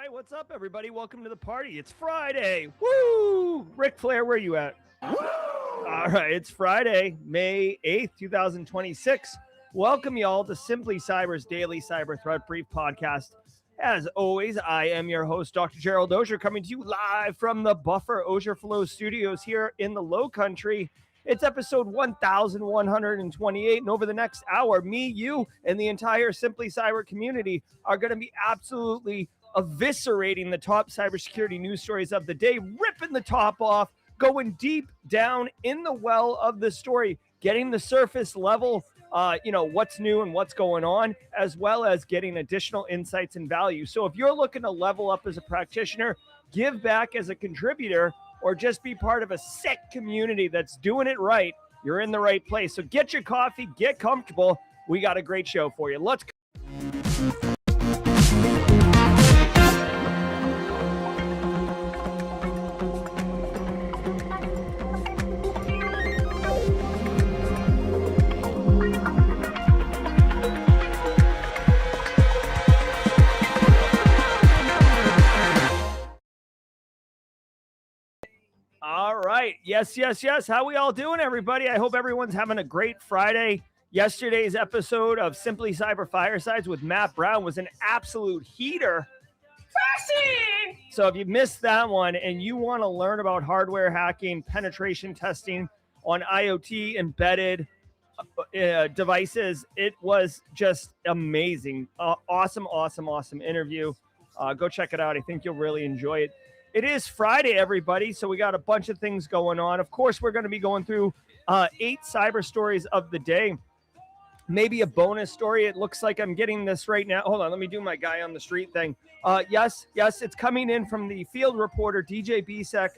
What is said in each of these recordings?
right, what's up, everybody? Welcome to the party. It's Friday. Woo! Ric Flair, where you at? Woo! All right, it's Friday, May 8th, 2026. Welcome, y'all, to Simply Cyber's daily cyber threat brief podcast. As always, I am your host, Dr. Gerald Auger, coming to you live from the Buffer Auger Flow Studios here in the Low Country. It's episode 1128, and over the next hour, me, you, and the entire Simply Cyber community are going to be absolutely eviscerating the top cybersecurity news stories of the day, ripping the top off, going deep down in the well of the story, getting the surface level, what's new and what's going on, as well as getting additional insights and value. So if you're looking to level up as a practitioner, give back as a contributor, or just be part of a sick community that's doing it right, you're in the right place. So get your coffee, get comfortable. We got a great show for you. Let's go. All right. Yes. How we all doing, everybody? I hope everyone's having a great Friday. Yesterday's episode of Simply Cyber Firesides with Matt Brown was an absolute heater. So if you missed that one and you want to learn about hardware hacking, penetration testing on IoT embedded devices, it was just amazing. Awesome interview. Go check it out. I think you'll really enjoy it. It is Friday, everybody, so we got a bunch of things going on. Of course, we're going to be going through 8 cyber stories of the day, maybe a bonus story. It looks like I'm getting this right now. Hold on, let me do my guy on the street thing. Yes, it's coming in from the field reporter, DJ Bisek,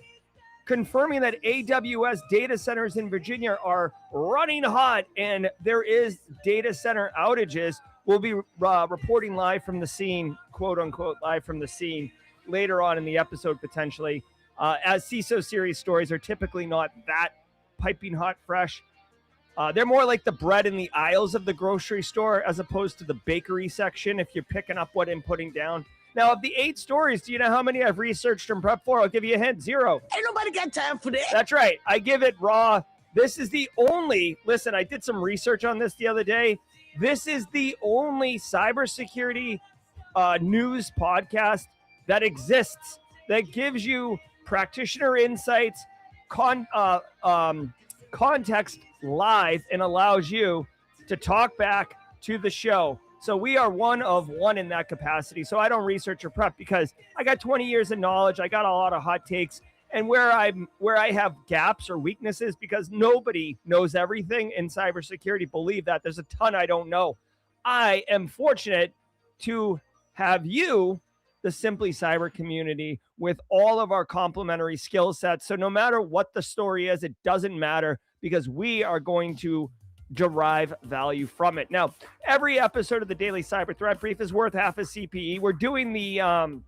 confirming that AWS data centers in Virginia are running hot, and there is data center outages. We'll be reporting live from the scene, quote unquote, live from the scene, later on in the episode, potentially, as CISO series stories are typically not that piping hot fresh. They're more like the bread in the aisles of the grocery store as opposed to the bakery section if you're picking up what I'm putting down. Now, of the 8 stories, do you know how many I've researched and prepped for? I'll give you a hint. 0. Ain't nobody got time for that. That's right. I give it raw. This is the only, listen, I did some research on this the other day. This is the only cybersecurity news podcast that exists, that gives you practitioner insights, context live, and allows you to talk back to the show. So we are one of one in that capacity. So I don't research or prep because I got 20 years of knowledge. I got a lot of hot takes, and where I have gaps or weaknesses, because nobody knows everything in cybersecurity. Believe that. There's a ton I don't know. I am fortunate to have you, the Simply Cyber community, with all of our complementary skill sets. So no matter what the story is, it doesn't matter, because we are going to derive value from it. Now, every episode of the Daily Cyber Threat Brief is worth half a CPE. We're doing the, I'm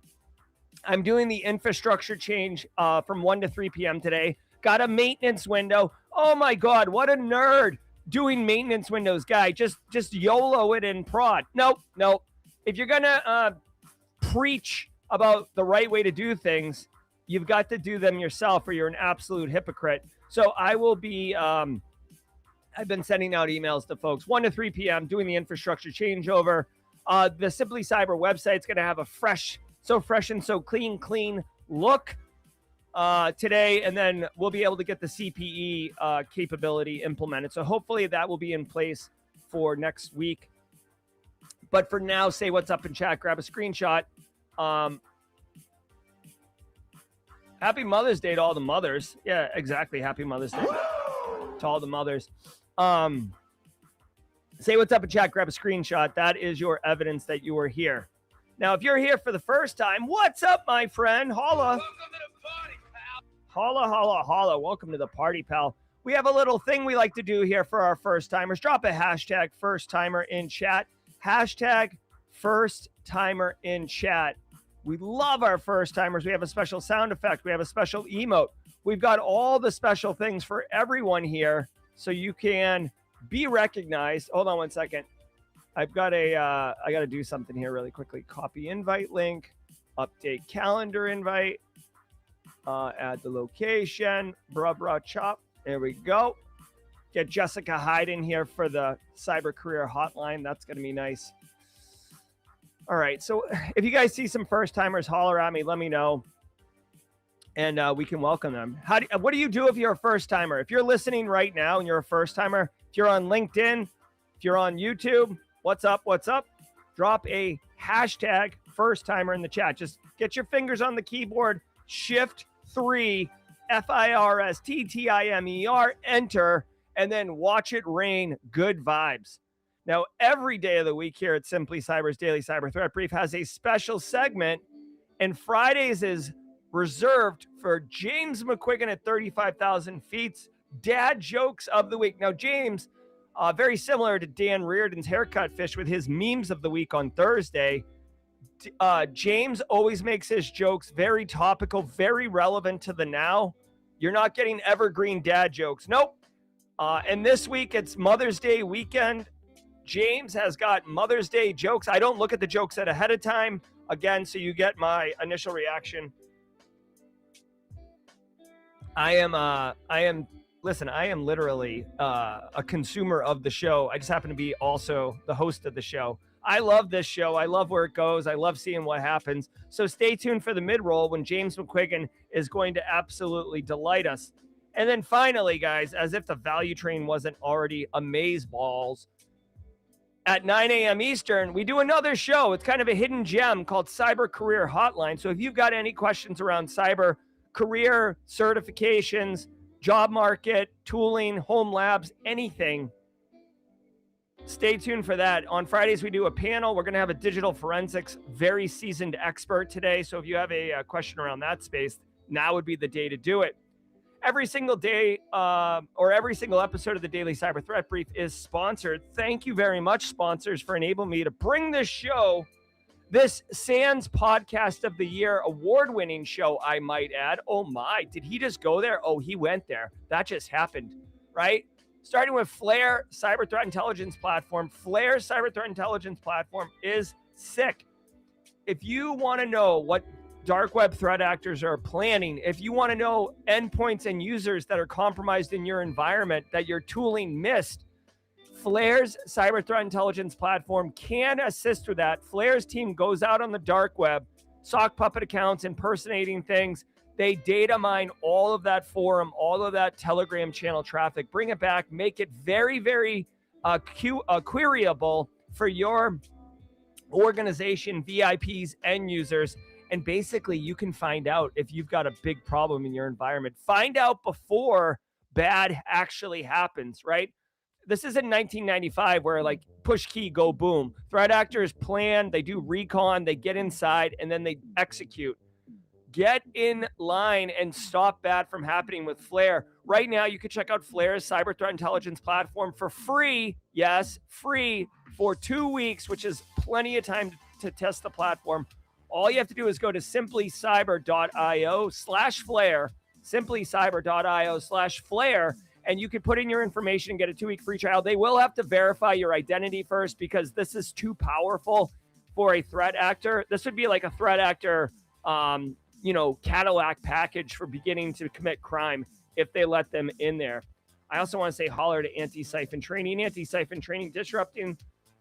doing the infrastructure change from 1 to 3 p.m. today. Got a maintenance window. Oh my God, what a nerd doing maintenance windows, guy. Just YOLO it and prod. Nope. If you're gonna preach about the right way to do things, you've got to do them yourself, or you're an absolute hypocrite. So I will be, I've been sending out emails to folks 1 to 3 p.m. doing the infrastructure changeover. The Simply Cyber website's going to have a fresh and so clean look today, and then we'll be able to get the CPE capability implemented. So hopefully that will be in place for next week. But for now, say what's up in chat, grab a screenshot. Happy Mother's Day to all the mothers. Yeah, exactly. Happy Mother's Day to all the mothers. Say what's up in chat, grab a screenshot. That is your evidence that you are here. Now, if you're here for the first time, what's up, my friend? Holla. Welcome to the party, pal. Holla. Welcome to the party, pal. We have a little thing we like to do here for our first timers. Drop a hashtag first timer in chat. Hashtag first timer in chat. We love our first timers. We have a special sound effect. We have a special emote. We've got all the special things for everyone here, so you can be recognized. Hold on one second. I got to do something here really quickly. Copy invite link. Update calendar invite. Add the location. Bruh, chop. There we go. Get Jessica Hyde in here for the cyber career hotline. That's going to be nice. All right. So if you guys see some first timers, holler at me. Let me know. And we can welcome them. What do you do if you're a first timer? If you're listening right now and you're a first timer, if you're on LinkedIn, if you're on YouTube, what's up? Drop a hashtag first timer in the chat. Just get your fingers on the keyboard, shift 3, FIRSTTIMER, enter, and then watch it rain good vibes. Now, every day of the week here at Simply Cyber's Daily Cyber Threat Brief has a special segment, and Fridays is reserved for James McQuiggan at 35,000 feet, dad jokes of the week. Now, James, very similar to Dan Reardon's haircut fish with his memes of the week on Thursday, James always makes his jokes very topical, very relevant to the now. You're not getting evergreen dad jokes. Nope. And this week, it's Mother's Day weekend. James has got Mother's Day jokes. I don't look at the jokes ahead of time, again, so you get my initial reaction. I am literally a consumer of the show. I just happen to be also the host of the show. I love this show. I love where it goes. I love seeing what happens. So stay tuned for the mid-roll when James McQuiggan is going to absolutely delight us. And then finally, guys, as if the value train wasn't already amazeballs, at 9 a.m. Eastern, we do another show. It's kind of a hidden gem called Cyber Career Hotline. So if you've got any questions around cyber career certifications, job market, tooling, home labs, anything, stay tuned for that. On Fridays, we do a panel. We're going to have a digital forensics, very seasoned expert today. So if you have a question around that space, now would be the day to do it. Every single day or every single episode of the Daily Cyber Threat Brief is sponsored. Thank you very much, sponsors, for enabling me to bring this show, this SANS Podcast of the Year award-winning show, I might add. Oh my, did he just go there? Oh, he went there. That just happened, right? Starting with Flare Cyber Threat Intelligence Platform. Flare Cyber Threat Intelligence Platform is sick. If you want to know what dark web threat actors are planning, if you want to know endpoints and users that are compromised in your environment that your tooling missed, Flare's Cyber Threat Intelligence Platform can assist with that. Flare's team goes out on the dark web, sock puppet accounts, impersonating things. They data mine all of that forum, all of that Telegram channel traffic, bring it back, make it very, very queryable for your organization, VIPs, end users. And basically, you can find out if you've got a big problem in your environment. Find out before bad actually happens, right? This isn't 1995 where like push key, go boom. Threat actors plan, they do recon, they get inside, and then they execute. Get in line and stop bad from happening with Flare. Right now, you can check out Flare's Cyber Threat Intelligence Platform for free. Yes, free for 2 weeks, which is plenty of time to test the platform. All you have to do is go to simplycyber.io/flare, simplycyber.io/flare, and you can put in your information and get a 2-week free trial. They will have to verify your identity first because this is too powerful for a threat actor. This would be like a threat actor, Cadillac package for beginning to commit crime if they let them in there. I also want to say holler to Anti-Siphon Training. Anti-Siphon Training disrupting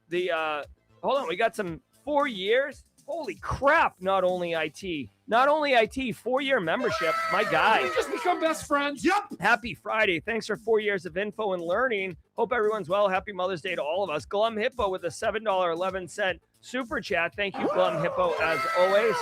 the, we got some 4 years. Holy crap, not only IT, 4-year membership. My guy. We just become best friends. Yep. Happy Friday. Thanks for 4 years of info and learning. Hope everyone's well. Happy Mother's Day to all of us. Glum Hippo with a $7.11 super chat. Thank you, Glum Hippo, as always.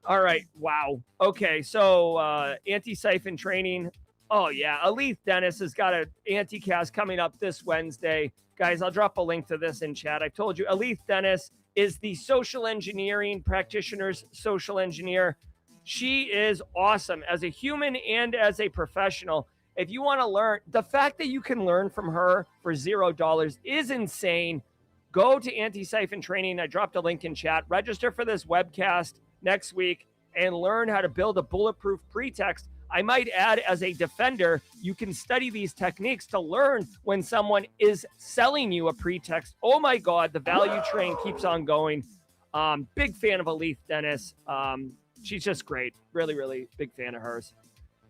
All right. Wow. Okay. So Anti-Siphon Training. Oh, yeah. Aleth Dennis has got an anti-cast coming up this Wednesday. Guys, I'll drop a link to this in chat. I've told you, Aleth Dennis is the social engineering practitioner's social engineer. She is awesome as a human and as a professional. If you want to learn, the fact that you can learn from her for $0 is insane. Go to Anti-Siphon Training. I dropped a link in chat. Register for this webcast next week and learn how to build a bulletproof pretext. I might add, as a defender, you can study these techniques to learn when someone is selling you a pretext. Oh my God, the value train keeps on going. Big fan of Elise Dennis. She's just great. Really, really big fan of hers.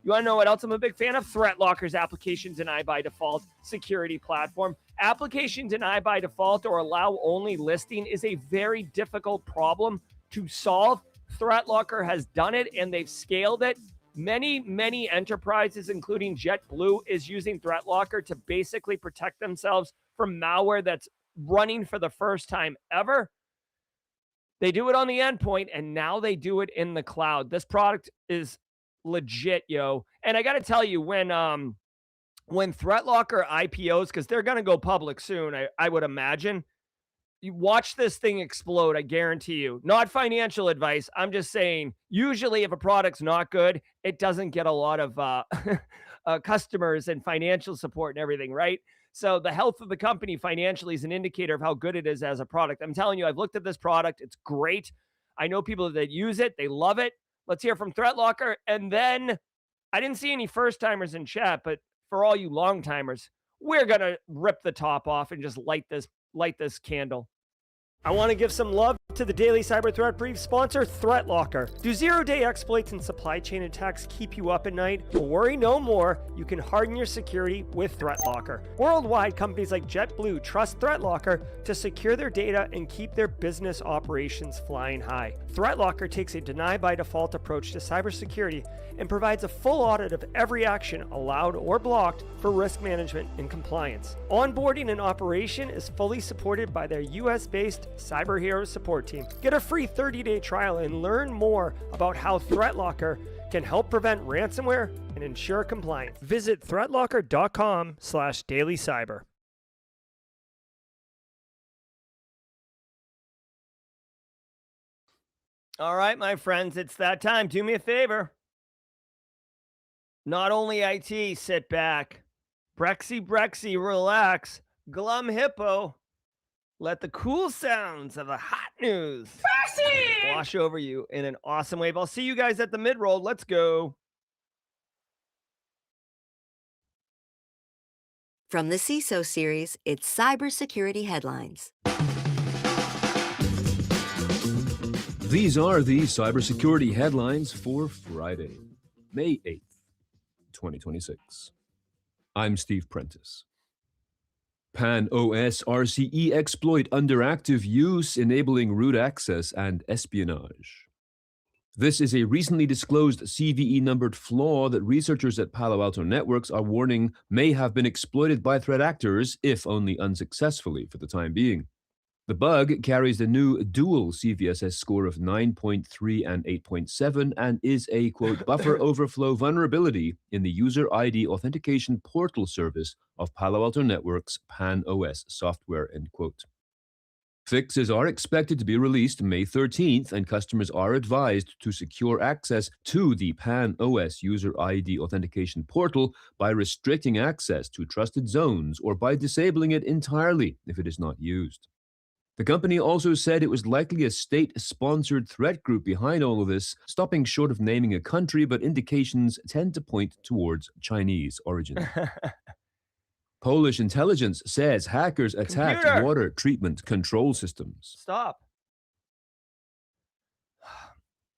You want to know what else I'm a big fan of? ThreatLocker's application deny by default security platform. Application deny by default or allow only listing is a very difficult problem to solve. ThreatLocker has done it and they've scaled it. Many enterprises, including JetBlue, is using ThreatLocker to basically protect themselves from malware that's running for the first time ever. They do it on the endpoint, and now they do it in the cloud. This product is legit, yo. And I got to tell you, when ThreatLocker IPOs, because they're going to go public soon, I would imagine, you watch this thing explode, I guarantee you. Not financial advice. I'm just saying, usually if a product's not good, it doesn't get a lot of customers and financial support and everything, right? So the health of the company financially is an indicator of how good it is as a product. I'm telling you, I've looked at this product. It's great. I know people that use it. They love it. Let's hear from ThreatLocker. And then I didn't see any first timers in chat, but for all you long timers, we're going to rip the top off and just light this candle. I want to give some love to the Daily Cyber Threat Brief sponsor, ThreatLocker. Do zero-day exploits and supply chain attacks keep you up at night? Well, worry no more. You can harden your security with ThreatLocker. Worldwide, companies like JetBlue trust ThreatLocker to secure their data and keep their business operations flying high. ThreatLocker takes a deny-by-default approach to cybersecurity and provides a full audit of every action allowed or blocked for risk management and compliance. Onboarding and operation is fully supported by their US-based Cyber Heroes support team. Get a free 30-day trial and learn more about how ThreatLocker can help prevent ransomware and ensure compliance. Visit threatlocker.com/dailycyber. All right, my friends, it's that time. Do me a favor. Not only IT, sit back. Brexy, relax. Glum hippo. Let the cool sounds of the hot news wash over you in an awesome wave. I'll see you guys at the mid-roll. Let's go. From the CISO series, it's Cybersecurity Headlines. These are the cybersecurity headlines for Friday, May 8th, 2026. I'm Steve Prentice. Pan OS RCE exploit under active use, enabling root access and espionage. This is a recently disclosed CVE-numbered flaw that researchers at Palo Alto Networks are warning may have been exploited by threat actors, if only unsuccessfully for the time being. The bug carries the new dual CVSS score of 9.3 and 8.7 and is a, quote, buffer overflow vulnerability in the user ID authentication portal service of Palo Alto Networks Pan OS software, end quote. Fixes are expected to be released May 13th, and customers are advised to secure access to the Pan OS user ID authentication portal by restricting access to trusted zones or by disabling it entirely if it is not used. The company also said it was likely a state-sponsored threat group behind all of this, stopping short of naming a country, but indications tend to point towards Chinese origin. Polish intelligence says hackers attacked water treatment control systems. Stop.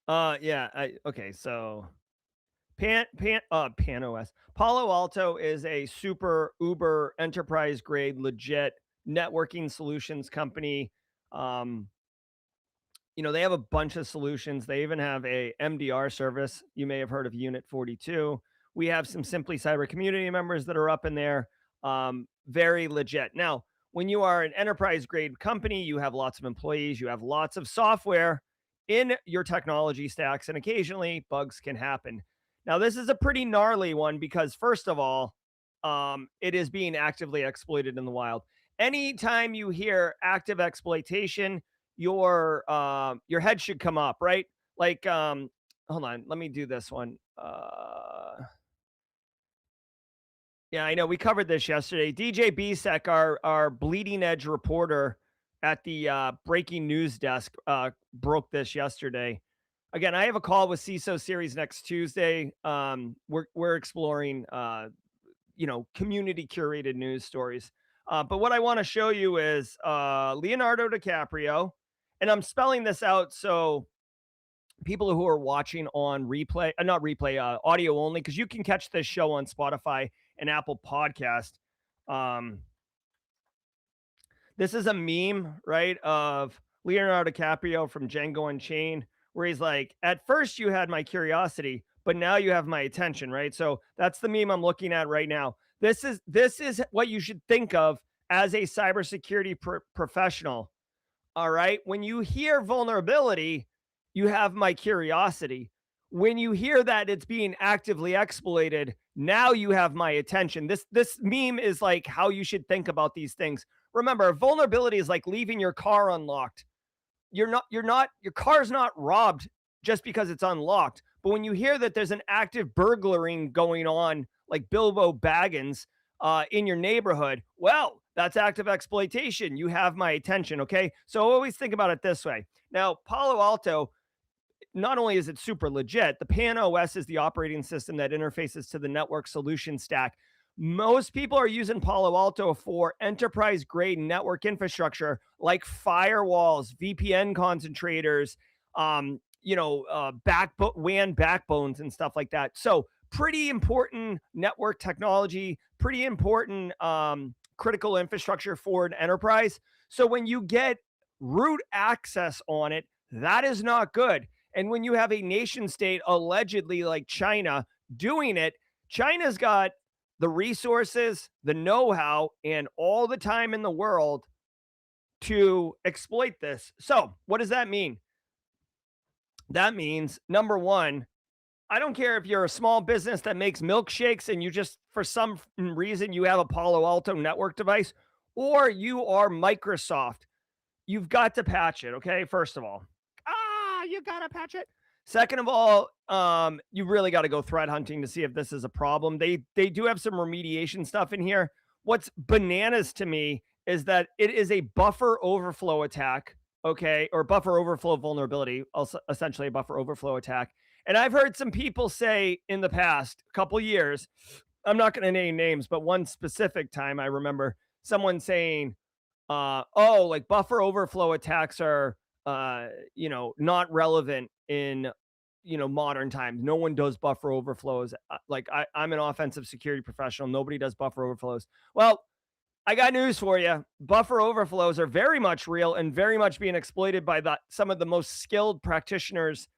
Okay, so Pan OS. Palo Alto is a super uber enterprise grade legit networking solutions company. They have a bunch of solutions. They even have a MDR service. You may have heard of Unit 42. We have some Simply Cyber community members that are up in there. Very legit. Now, when you are an enterprise grade company, you have lots of employees, you have lots of software in your technology stacks, and occasionally bugs can happen. Now, this is a pretty gnarly one because, first of all, it is being actively exploited in the wild. Anytime you hear active exploitation, your head should come up, right? Like, hold on, let me do this one. Yeah, I know we covered this yesterday. DJ Bisek, our bleeding edge reporter at the breaking news desk, broke this yesterday. Again, I have a call with CISO Series next Tuesday. We're exploring, community curated news stories. But what I want to show you is Leonardo DiCaprio And I'm spelling this out so people who are watching on replay, not replay, audio only, because you can catch this show on Spotify and Apple Podcast. This is a meme, right, of Leonardo DiCaprio from Django Unchained, where he's like, "At first you had my curiosity, but now you have my attention," right? So that's the meme I'm looking at right now. This is what you should think of as a cybersecurity professional. All right. When you hear vulnerability, you have my curiosity. When you hear that it's being actively exploited, now you have my attention. This meme is like how you should think about these things. Remember, vulnerability is like leaving your car unlocked. Your car's not robbed just because it's unlocked. But when you hear that there's an active burglaring going on, like Bilbo Baggins, in your neighborhood, well, that's active exploitation. You have my attention. Okay. So always think about it this way. Now, Palo Alto, not only is it super legit, the Pan OS is the operating system that interfaces to the network solution stack. Most people are using Palo Alto for enterprise grade network infrastructure like firewalls, VPN concentrators, WAN backbones and stuff like that. So pretty important network technology, pretty important critical infrastructure for an enterprise. So when you get root access on it, that is not good. And when you have a nation state allegedly like China doing it, China's got the resources, the know-how, and all the time in the world to exploit this. So what does that mean? That means, number one, I don't care if you're a small business that makes milkshakes and you just, for some reason, you have a Palo Alto network device, or you are Microsoft. You've got to patch it, okay? First of all, you got to patch it. Second of all, you really got to go threat hunting to see if this is a problem. They do have some remediation stuff in here. What's bananas to me is that it is a buffer overflow attack, okay, or buffer overflow vulnerability, also essentially a buffer overflow attack. And I've heard some people say in the past couple years, I'm not going to name names, but one specific time I remember someone saying, "Oh, like buffer overflow attacks are, not relevant in, modern times. No one does buffer overflows. I'm an offensive security professional. Nobody does buffer overflows." Well, I got news for you. Buffer overflows are very much real and very much being exploited by some of the most skilled practitioners,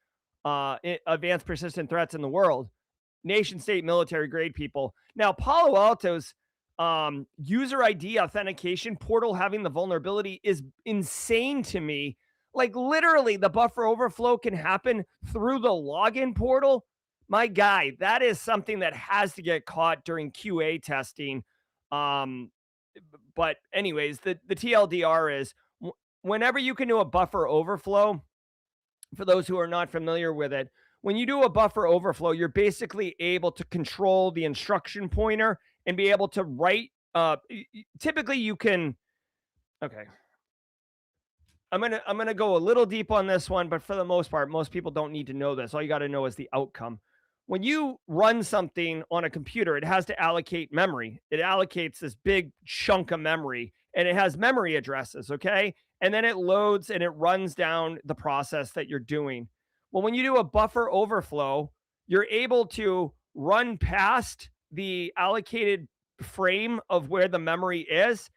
advanced persistent threats in the world, nation state military grade people. Now, Palo Alto's user ID authentication portal having the vulnerability is insane to me. Like literally, the buffer overflow can happen through the login portal. My guy, that is something that has to get caught during QA testing. But anyways, the TLDR is whenever you can do a buffer overflow, for those who are not familiar with it, when you do a buffer overflow, you're basically able to control the instruction pointer and be able to write. Typically, you can. Okay, I'm gonna go a little deep on this one, but for the most part, most people don't need to know this. All you got to know is the outcome. When you run something on a computer, it has to allocate memory. It allocates this big chunk of memory, and it has memory addresses. Okay, and then it loads and it runs down the process that you're doing. Well, when you do a buffer overflow, you're able to run past the allocated frame of where the memory is,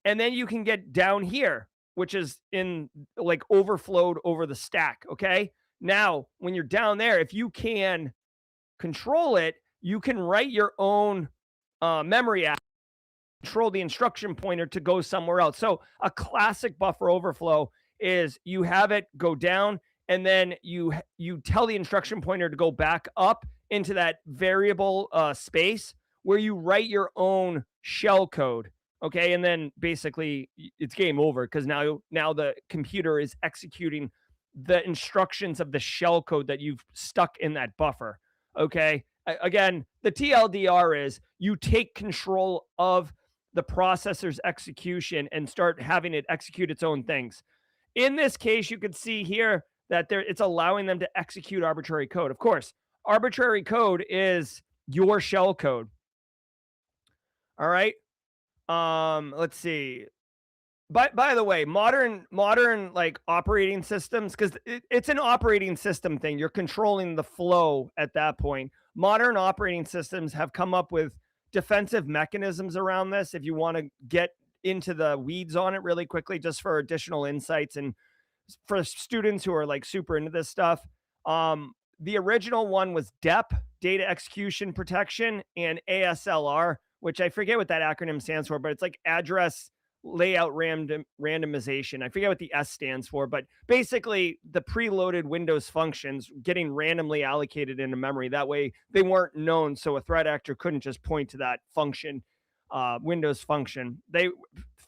and then you can get down here, which is in like overflowed over the stack. Okay. Now, when you're down there, if you can control it, you can write your own memory app, control the instruction pointer to go somewhere else. So a classic buffer overflow is you have it go down and then you tell the instruction pointer to go back up into that variable space where you write your own shell code. Okay, and then basically it's game over because now the computer is executing the instructions of the shell code that you've stuck in that buffer. Okay, again, the TLDR is you take control of the processor's execution and start having it execute its own things. In this case, you can see here that it's allowing them to execute arbitrary code. Of course, arbitrary code is your shell code. All right. Let's see. By the way, modern like operating systems, because it's an operating system thing. You're controlling the flow at that point. Modern operating systems have come up with defensive mechanisms around this. If you want to get into the weeds on it really quickly, just for additional insights and for students who are like super into this stuff, the original one was DEP, data execution protection, and ASLR, which I forget what that acronym stands for, but it's like address layout randomization. I forget what the S stands for, but basically the preloaded Windows functions getting randomly allocated into memory. That way they weren't known, so a threat actor couldn't just point to that function, Windows function.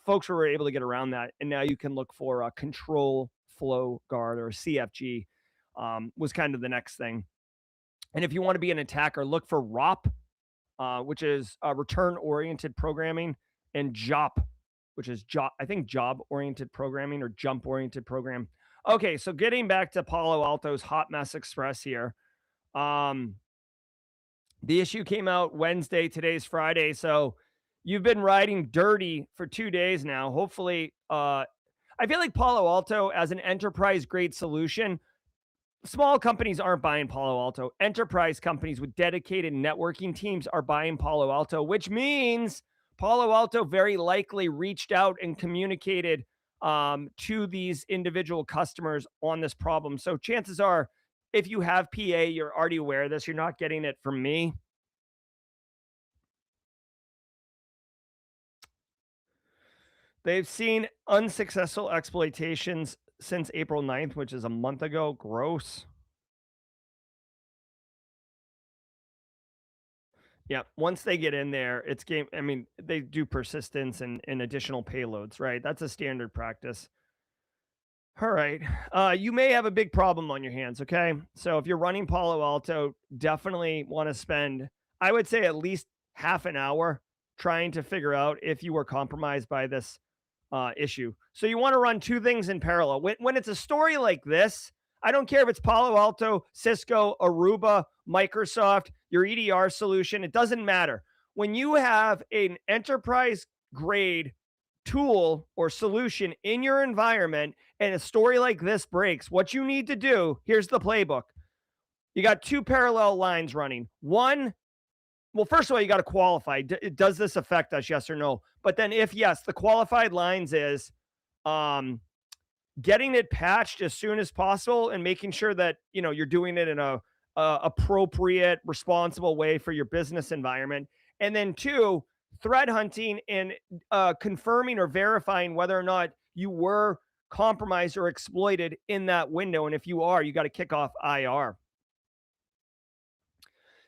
Folks were able to get around that, and now you can look for a control flow guard, or CFG, was kind of the next thing. And if you want to be an attacker, look for ROP, which is return-oriented programming, and JOP, which is job-oriented programming, or jump-oriented program. Okay, so getting back to Palo Alto's Hot Mess Express here. The issue came out Wednesday. Today's Friday, so you've been riding dirty for 2 days now. Hopefully, I feel like Palo Alto as an enterprise-grade solution, small companies aren't buying Palo Alto. Enterprise companies with dedicated networking teams are buying Palo Alto, which means Palo Alto very likely reached out and communicated to these individual customers on this problem. So chances are, if you have PA, you're already aware of this. You're not getting it from me. They've seen unsuccessful exploitations since April 9th, which is a month ago. Gross. Yeah, once they get in there, it's game. I mean, they do persistence and additional payloads, right? That's a standard practice. All right. You may have a big problem on your hands, okay? So if you're running Palo Alto, definitely want to spend, I would say, at least half an hour trying to figure out if you were compromised by this issue. So you want to run two things in parallel. When it's a story like this, I don't care if it's Palo Alto, Cisco, Aruba, Microsoft, your EDR solution, it doesn't matter. When you have an enterprise grade tool or solution in your environment and a story like this breaks, what you need to do, here's the playbook. You got two parallel lines running. One, well, first of all, you got to qualify. Does this affect us? Yes or no? But then if yes, the qualified lines is getting it patched as soon as possible and making sure that, you're doing it in a appropriate, responsible way for your business environment. And then two, threat hunting and confirming or verifying whether or not you were compromised or exploited in that window. And if you are, you got to kick off IR.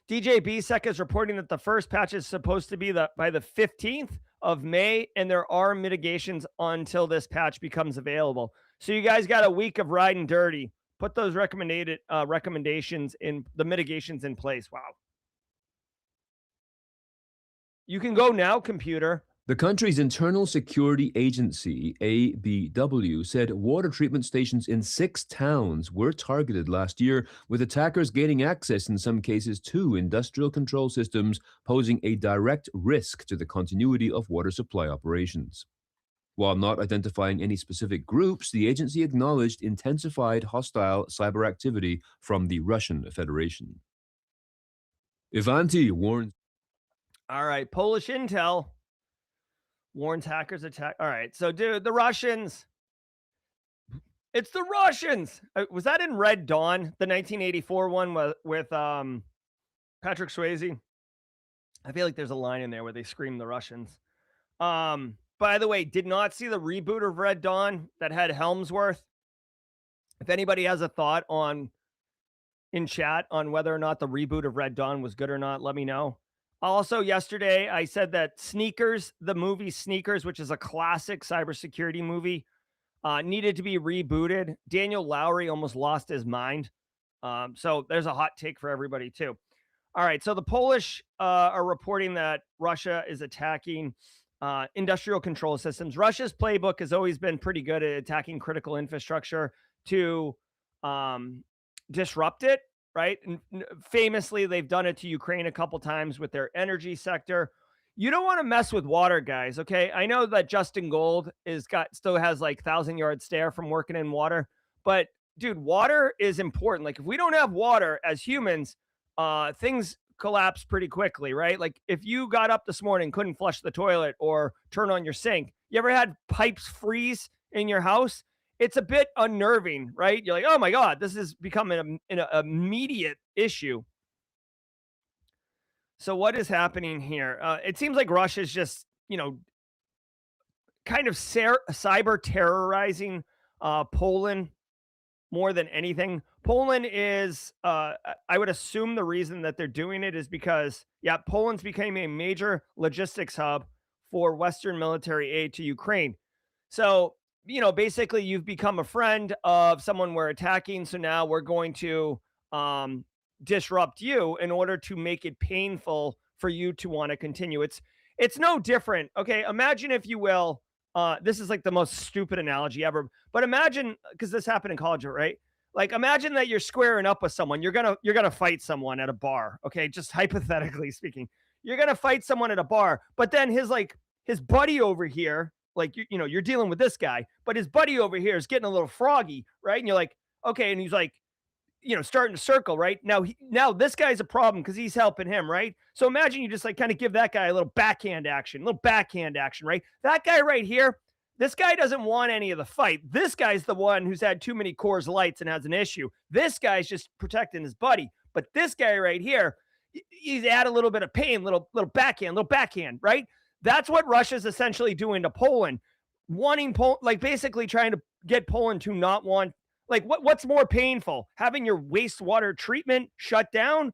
DJ BSEC is reporting that the first patch is supposed to be by the 15th of May, and there are mitigations until this patch becomes available. So you guys got a week of riding dirty. Put those recommendations in, the mitigations in place. Wow. You can go now, computer. The country's internal security agency, ABW, said water treatment stations in 6 towns were targeted last year, with attackers gaining access in some cases to industrial control systems, posing a direct risk to the continuity of water supply operations. While not identifying any specific groups, the agency acknowledged intensified hostile cyber activity from the Russian Federation. Ivanti warns. All right, Polish intel warns hackers attack. All right, so dude, the Russians. It's the Russians. Was that in Red Dawn, the 1984 one with Patrick Swayze? I feel like there's a line in there where they scream the Russians. By the way, did not see the reboot of Red Dawn that had Helmsworth. If anybody has a thought in chat on whether or not the reboot of Red Dawn was good or not, let me know. Also, yesterday, I said that Sneakers, the movie Sneakers, which is a classic cybersecurity movie, needed to be rebooted. Daniel Lowry almost lost his mind. So there's a hot take for everybody, too. All right, so the Polish are reporting that Russia is attacking industrial control systems. Russia's playbook has always been pretty good at attacking critical infrastructure to disrupt it. Right. And famously, they've done it to Ukraine a couple times with their energy sector. You don't want to mess with water, guys. Okay, I know that Justin Gold still has like 1,000-yard stare from working in water, but dude, water is important. Like if we don't have water as humans, things collapse pretty quickly, right? Like if you got up this morning, couldn't flush the toilet or turn on your sink, you ever had pipes freeze in your house? It's a bit unnerving, right? You're like, oh my God, this is becoming an immediate issue. So what is happening here? It seems like Russia's just, kind of cyber terrorizing Poland more than anything. Poland is, I would assume the reason that they're doing it is because, yeah, Poland's became a major logistics hub for Western military aid to Ukraine. So, basically you've become a friend of someone we're attacking. So now we're going to um, disrupt you in order to make it painful for you to want to continue. It's no different. Okay. Imagine, if you will, this is like the most stupid analogy ever, but imagine, because this happened in college, right? Like imagine that you're squaring up with someone. You're gonna fight someone at a bar. Okay, just hypothetically speaking, you're gonna fight someone at a bar, but then his buddy over here, like you're dealing with this guy, but his buddy over here is getting a little froggy, right? And you're like, okay, and he's like, starting to circle, right? Now this guy's a problem because he's helping him, right? So imagine you just like kind of give that guy a little backhand action, right? That guy right here, this guy doesn't want any of the fight. This guy's the one who's had too many Coors Lights and has an issue. This guy's just protecting his buddy. But this guy right here, he's add a little bit of pain, little backhand, right? That's what Russia's essentially doing to Poland, wanting like basically trying to get Poland to not want, like what's more painful, having your wastewater treatment shut down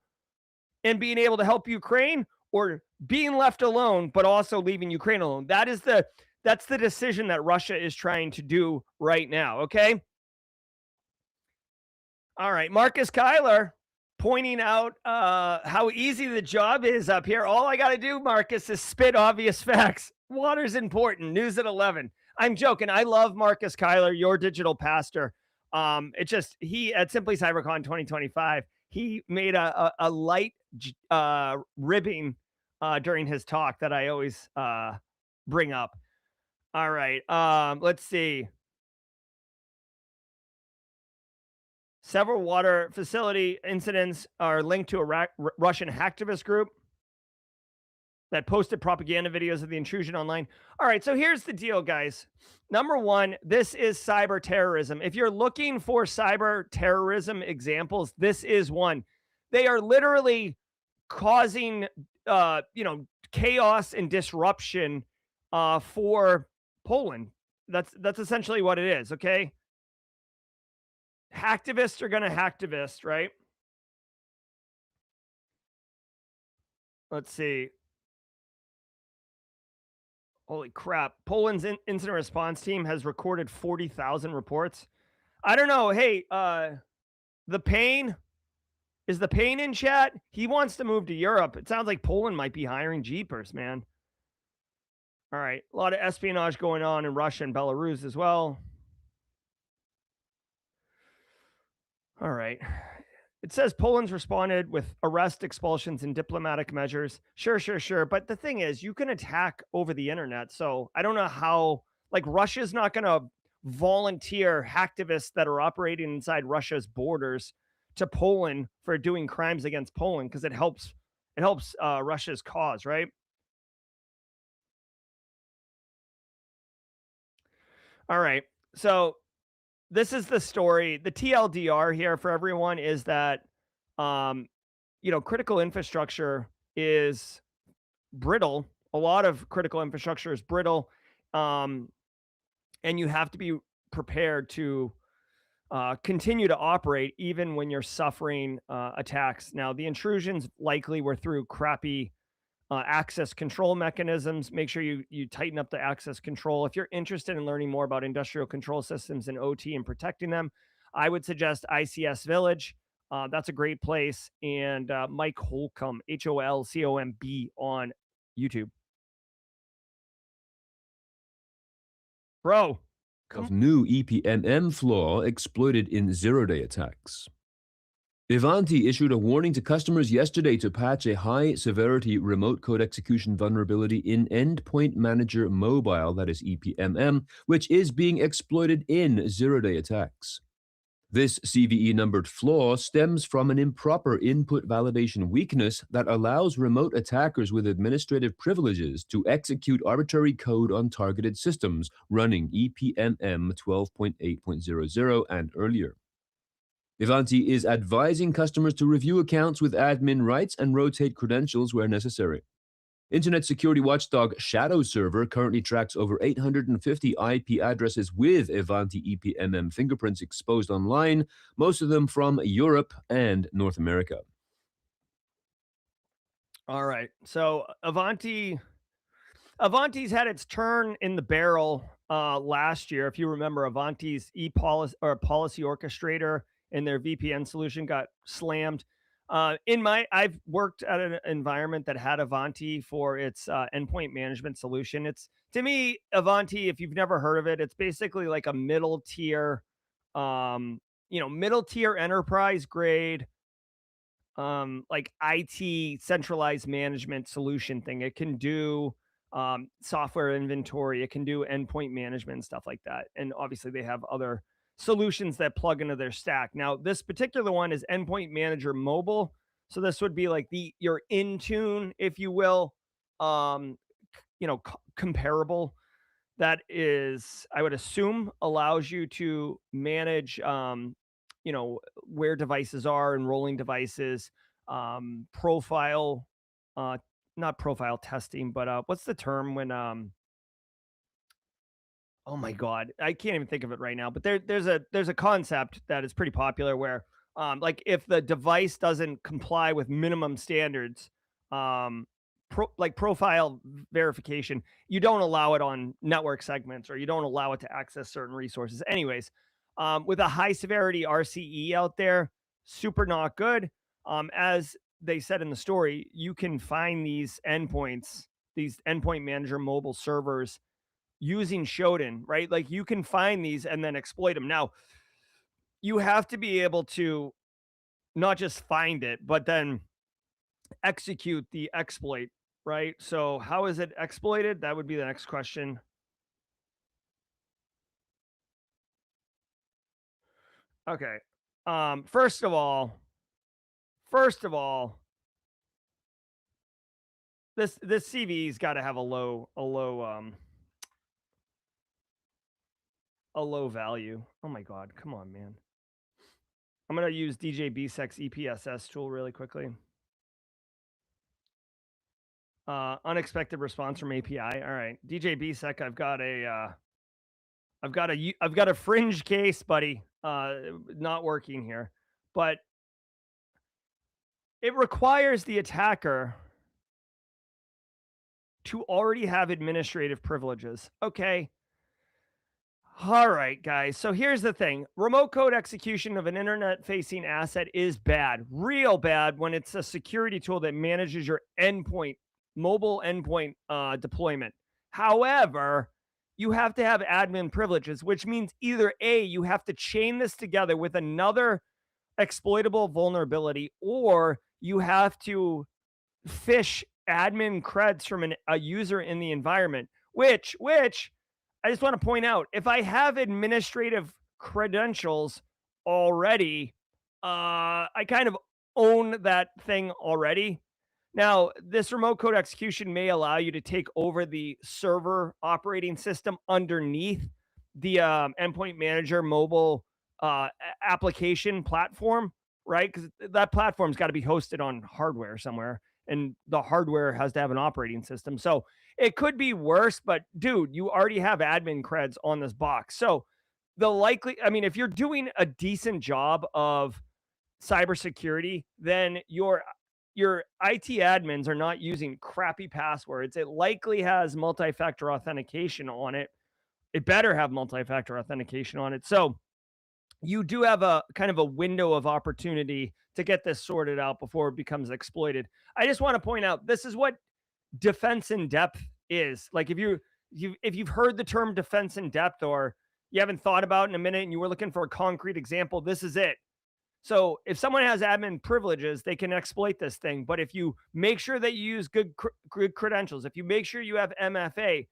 and being able to help Ukraine, or being left alone but also leaving Ukraine alone? That's the decision that Russia is trying to do right now, okay? All right, Marcus Kyler pointing out how easy the job is up here. All I got to do, Marcus, is spit obvious facts. Water's important. News at 11. I'm joking. I love Marcus Kyler, your digital pastor. It just, he at Simply CyberCon 2025, he made a light ribbing during his talk that I always bring up. All right, let's see. Several water facility incidents are linked to a Russian hacktivist group that posted propaganda videos of the intrusion online. All right, so here's the deal, guys. Number one, this is cyber terrorism. If you're looking for cyber terrorism examples, this is one. They are literally causing, chaos and disruption for Poland. That's essentially what it is. Okay, hacktivists are going to hacktivist, right? Let's see. Holy crap. Poland's incident response team has recorded 40,000 reports. I don't know. Hey, the pain, is the pain in chat? He wants to move to Europe. It sounds like Poland might be hiring Jeepers, man. All right. A lot of espionage going on in Russia and Belarus as well. All right. It says Poland's responded with arrest, expulsions, and diplomatic measures. Sure. But the thing is, you can attack over the internet. So I don't know how, like, Russia's not going to volunteer hacktivists that are operating inside Russia's borders to Poland for doing crimes against Poland, because it helps Russia's cause, right? All right. So this is the story. The TLDR here for everyone is that, critical infrastructure is brittle. A lot of critical infrastructure is brittle. And you have to be prepared to continue to operate even when you're suffering attacks. Now, the intrusions likely were through crappy access control mechanisms. Make sure you tighten up the access control. If you're interested in learning more about industrial control systems and OT and protecting them, I would suggest ICS Village. That's a great place. And Mike Holcomb, HOLCOMB on YouTube. Bro. Of new EPMM flaw exploited in zero-day attacks. Ivanti issued a warning to customers yesterday to patch a high-severity remote code execution vulnerability in Endpoint Manager Mobile, that is EPMM, which is being exploited in zero-day attacks. This CVE-numbered flaw stems from an improper input validation weakness that allows remote attackers with administrative privileges to execute arbitrary code on targeted systems running EPMM 12.8.00 and earlier. Ivanti is advising customers to review accounts with admin rights and rotate credentials where necessary. Internet security watchdog Shadow Server currently tracks over 850 IP addresses with Ivanti EPMM fingerprints exposed online, most of them from Europe and North America. All right. So Ivanti's had its turn in the barrel last year. If you remember, Ivanti's policy orchestrator and their VPN solution got slammed. I've worked at an environment that had Ivanti for its endpoint management solution. It's, to me, Ivanti, if you've never heard of it, it's basically like a middle tier enterprise grade like IT centralized management solution thing. It can do software inventory, it can do endpoint management and stuff like that. And obviously, they have other solutions that plug into their stack. Now, this particular one is Endpoint Manager Mobile. So this would be like your Intune, if you will, comparable. That is, I would assume, allows you to manage where devices are, enrolling devices, profile, not profile testing, but what's the term when oh my god, I can't even think of it right now, but there's a concept that is pretty popular where like if the device doesn't comply with minimum standards, um like profile verification, you don't allow it on network segments, or you don't allow it to access certain resources. Anyways, with a high severity RCE out there, super not good. As they said in the story, you can find these endpoint manager mobile servers using Shodan, right? Like you can find these and then exploit them. Now, you have to be able to not just find it, but then execute the exploit, right? So, how is it exploited? That would be the next question. Okay. First of all, this CVE's got to have a low value. Oh my god, come on, man. I'm gonna use DJ BSEC's EPSS tool really quickly. Unexpected response from API. All right, DJ BSEC, I've got a fringe case, buddy. Not working here, but it requires the attacker to already have administrative privileges. Okay. All right, guys. So here's the thing. Remote code execution of an internet-facing asset is bad, real bad, when it's a security tool that manages your mobile endpoint deployment. However, you have to have admin privileges, which means either A, you have to chain this together with another exploitable vulnerability, or you have to fish admin creds from a user in the environment, which I just want to point out, if I have administrative credentials already, I kind of own that thing already. Now, this remote code execution may allow you to take over the server operating system underneath the endpoint manager mobile application platform, right? Because that platform's got to be hosted on hardware somewhere, and the hardware has to have an operating system. So it could be worse, but dude, you already have admin creds on this box. So if you're doing a decent job of cybersecurity, then your IT admins are not using crappy passwords. It likely has multi-factor authentication on it. It better have multi-factor authentication on it. So you do have a kind of a window of opportunity to get this sorted out before it becomes exploited. I just want to point out, this is what defense in depth is. Like if you've heard the term defense in depth, or you haven't thought about it in a minute and you were looking for a concrete example, this is it. So if someone has admin privileges, they can exploit this thing. But if you make sure that you use good credentials, if you make sure you have MFA,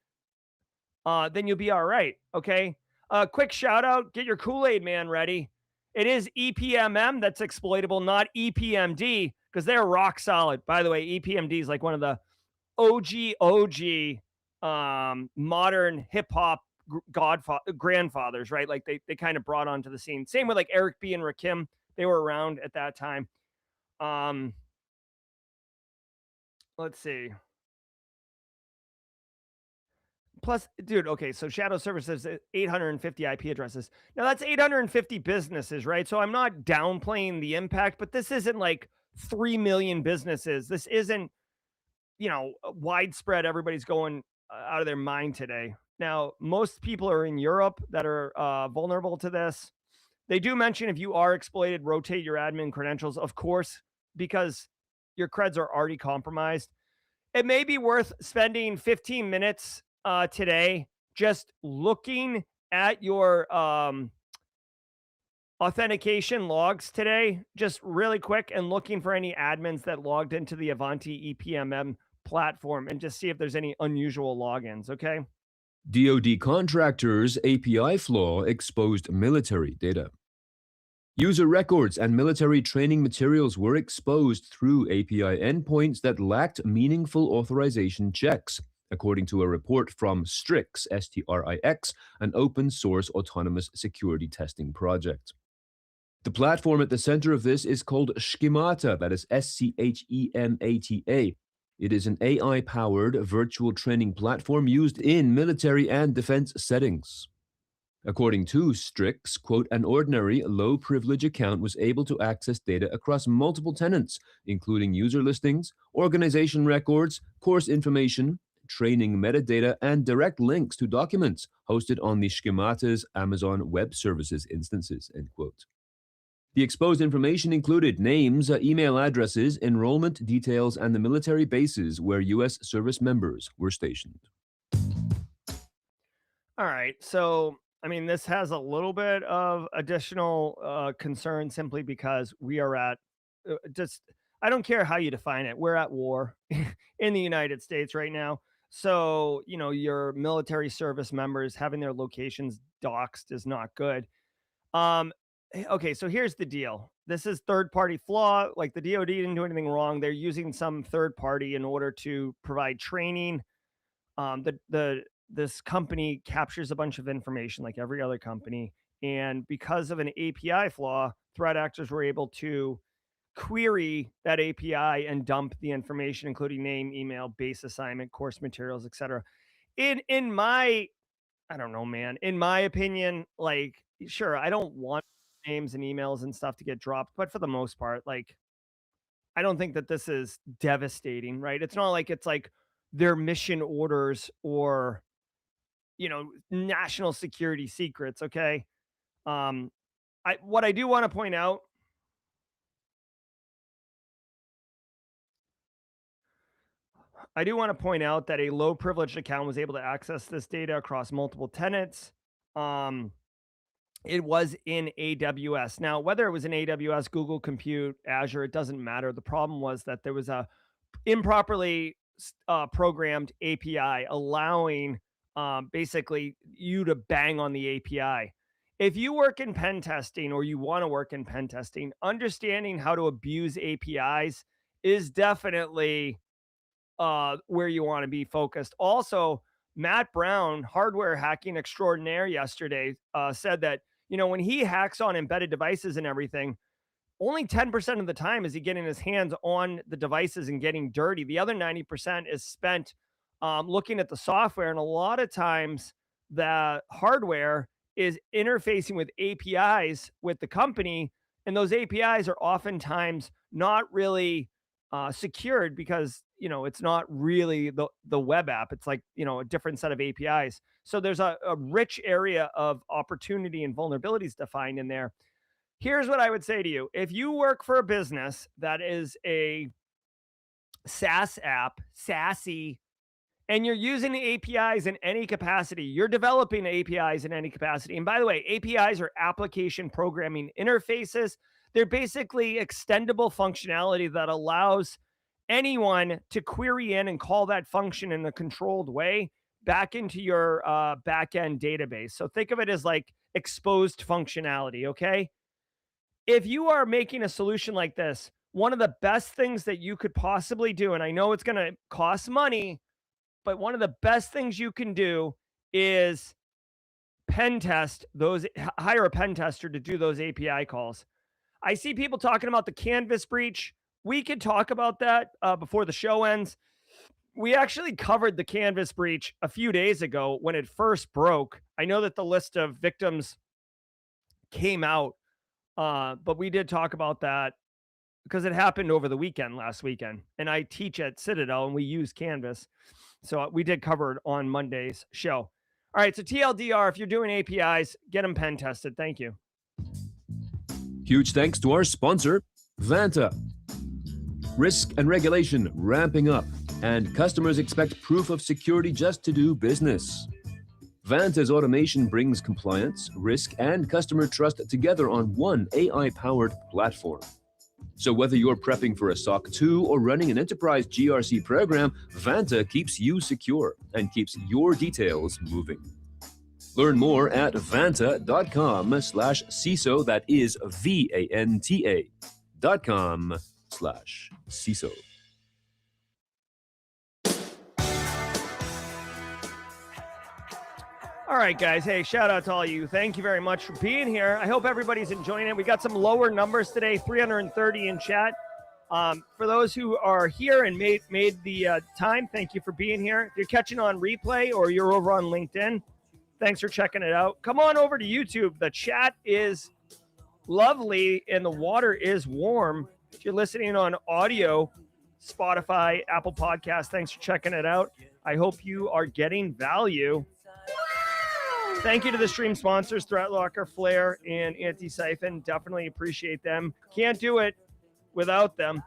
then you'll be all right. Okay. Quick shout out, get your Kool-Aid man ready. It is EPMM that's exploitable, not EPMD, because they're rock solid. By the way, EPMD is like one of the OG modern hip hop grandfathers, right? Like they kind of brought onto the scene. Same with like Eric B and Rakim. They were around at that time. Let's see. Plus, dude, okay, so Shadow Server says 850 IP addresses. Now that's 850 businesses, right? So I'm not downplaying the impact, but this isn't like 3 million businesses. This isn't, widespread. Everybody's going out of their mind today. Now, most people are in Europe that are vulnerable to this. They do mention if you are exploited, rotate your admin credentials, of course, because your creds are already compromised. It may be worth spending 15 minutes today just looking at your authentication logs today, just really quick, and looking for any admins that logged into the Ivanti EPMM platform and just see if there's any unusual logins, okay? DoD contractors' API flaw exposed military data. User records and military training materials were exposed through API endpoints that lacked meaningful authorization checks, according to a report from Strix, STRIX, an open source autonomous security testing project. The platform at the center of this is called Schemata, that is SCHEMATA. It is an AI-powered virtual training platform used in military and defense settings. According to Strix, quote, an ordinary low-privilege account was able to access data across multiple tenants, including user listings, organization records, course information, training metadata, and direct links to documents hosted on the Schemata's Amazon Web Services instances, end quote. The exposed information included names, email addresses, enrollment details, and the military bases where U.S. service members were stationed. All right. So, I mean, this has a little bit of additional concern simply because we are at I don't care how you define it. We're at war in the United States right now. So, your military service members having their locations doxxed is not good. Um, okay, so here's the deal. This is third party flaw. Like the DoD didn't do anything wrong. They're using some third party in order to provide training. This company captures a bunch of information like every other company, and because of an API flaw, threat actors were able to query that API and dump the information, including name, email, base assignment, course materials, etc. In my, I don't know, man. In my opinion, like, sure, I don't want names and emails and stuff to get dropped, but for the most part, like, I don't think that this is devastating, right? It's not like it's like their mission orders or national security secrets. Okay. What I do want to point out. I do want to point out that a low privileged account was able to access this data across multiple tenants. It was in AWS. Now, whether it was in AWS, Google Compute, Azure, it doesn't matter. The problem was that there was a improperly programmed API allowing basically you to bang on the API. If you work in pen testing or you want to work in pen testing, understanding how to abuse APIs is definitely where you want to be focused. Also, Matt Brown, hardware hacking extraordinaire, yesterday said that, when he hacks on embedded devices and everything, only 10% of the time is he getting his hands on the devices and getting dirty. The other 90% is spent looking at the software. And a lot of times the hardware is interfacing with APIs with the company. And those APIs are oftentimes not really secured because, it's not really the web app. It's like, a different set of APIs. So there's a rich area of opportunity and vulnerabilities defined in there. Here's what I would say to you. If you work for a business that is a SaaS app, SaaSy, and you're using the APIs in any capacity, you're developing APIs in any capacity. And by the way, APIs are application programming interfaces. They're basically extendable functionality that allows anyone to query in and call that function in a controlled way back into your backend database. So think of it as like exposed functionality, okay? If you are making a solution like this, one of the best things that you could possibly do, and I know it's going to cost money, but one of the best things you can do is pen test those, hire a pen tester to do those API calls. I see people talking about the Canvas breach. We could talk about that before the show ends. We actually covered the Canvas breach a few days ago when it first broke. I know that the list of victims came out, but we did talk about that because it happened over the weekend, last weekend. And I teach at Citadel and we use Canvas. So we did cover it on Monday's show. All right. So TLDR, if you're doing APIs, get them pen tested. Thank you. Huge thanks to our sponsor, Vanta. Risk and regulation ramping up, and customers expect proof of security just to do business. Vanta's automation brings compliance, risk, and customer trust together on one AI-powered platform. So whether you're prepping for a SOC 2 or running an enterprise GRC program, Vanta keeps you secure and keeps your details moving. Learn more at vanta.com/CISO. That is VANTA.com/CISO. All right, guys. Hey, shout out to all you. Thank you very much for being here. I hope everybody's enjoying it. We got some lower numbers today, 330 in chat. For those who are here and made the time, thank you for being here. If you're catching on replay or you're over on LinkedIn, thanks for checking it out. Come on over to YouTube. The chat is lovely and the water is warm. If you're listening on audio, Spotify, Apple Podcasts, thanks for checking it out. I hope you are getting value. Thank you to the stream sponsors, ThreatLocker, Flare, and Anti-Siphon. Definitely appreciate them. Can't do it without them.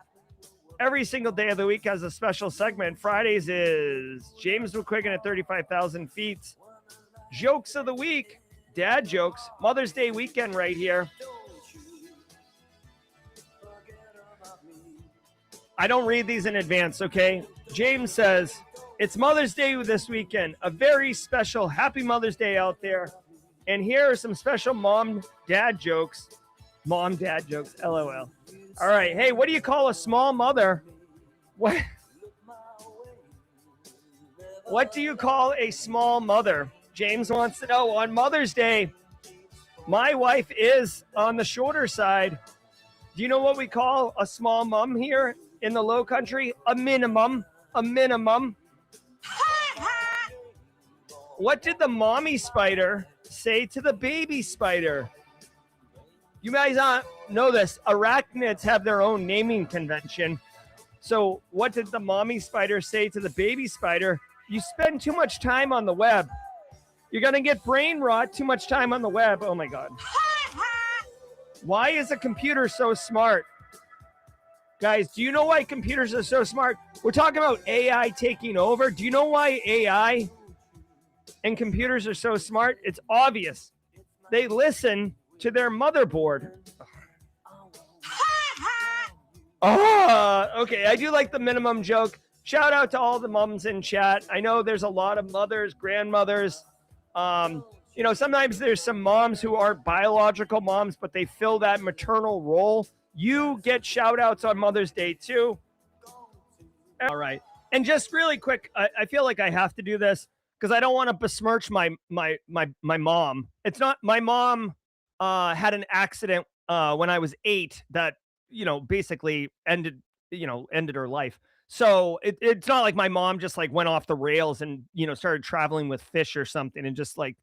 Every single day of the week has a special segment. Fridays is James McQuiggan at 35,000 feet. Jokes of the week, dad jokes. Mother's Day weekend right here. I don't read these in advance, okay? James says, it's Mother's Day this weekend. A very special happy Mother's Day out there. And here are some special mom-dad jokes. Mom-dad jokes, LOL. All right. Hey, what do you call a small mother? What do you call a small mother? James wants to know. On Mother's Day, my wife is on the shorter side. Do you know what we call a small mom here in the Low Country? A minimum. A minimum. What did the mommy spider say to the baby spider? You guys know this. Arachnids have their own naming convention. So what did the mommy spider say to the baby spider? You spend too much time on the web. You're going to get brain rot, too much time on the web. Oh, my God. Why is a computer so smart? Guys, do you know why computers are so smart? We're talking about AI taking over. Do you know why AI and computers are so smart? It's obvious. They listen to their motherboard. Okay. I do like the minimum joke. Shout out to all the moms in chat. I know there's a lot of mothers, grandmothers. Sometimes there's some moms who aren't biological moms, but they fill that maternal role. You get shout outs on Mother's Day too. All right. And just really quick, I feel like I have to do this because I don't want to besmirch my mom. It's not, my mom had an accident when I was 8 that, basically ended her life. So it's not like my mom just like went off the rails and, started traveling with fish or something and just like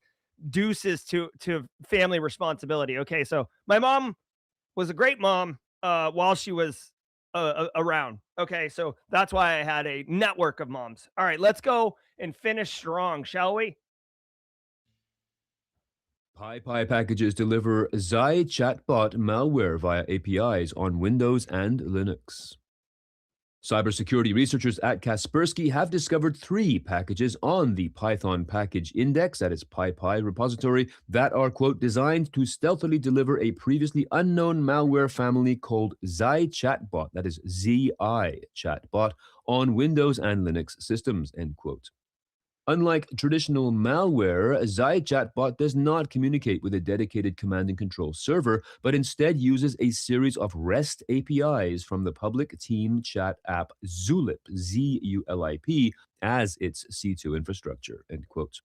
deuces to family responsibility. Okay. So my mom was a great mom while she was around. Okay. So that's why I had a network of moms. All right, let's go and finish strong, shall we? PyPI packages deliver Xi chatbot malware via APIs on Windows and Linux. Cybersecurity researchers at Kaspersky have discovered 3 packages on the Python package index at its PyPI repository that are, quote, designed to stealthily deliver a previously unknown malware family called Xi Chatbot, that is ZI Chatbot, on Windows and Linux systems, end quote. Unlike traditional malware, Xi Chatbot does not communicate with a dedicated command and control server, but instead uses a series of REST APIs from the public team chat app Zulip, Z-U-L-I-P, as its C2 infrastructure, end quote.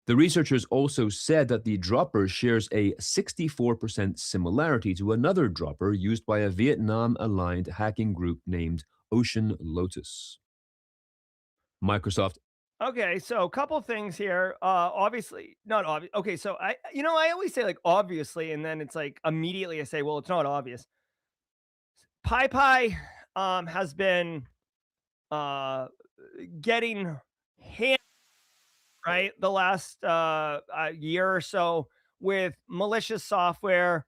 The researchers also said that the dropper shares a 64% similarity to another dropper used by a Vietnam-aligned hacking group named Ocean Lotus. Microsoft. Okay, so a couple things here. Obviously, not obvious. Okay, so I always say like obviously, and then it's like immediately I say, well, it's not obvious. PyPI has been getting hand right the last year or so with malicious software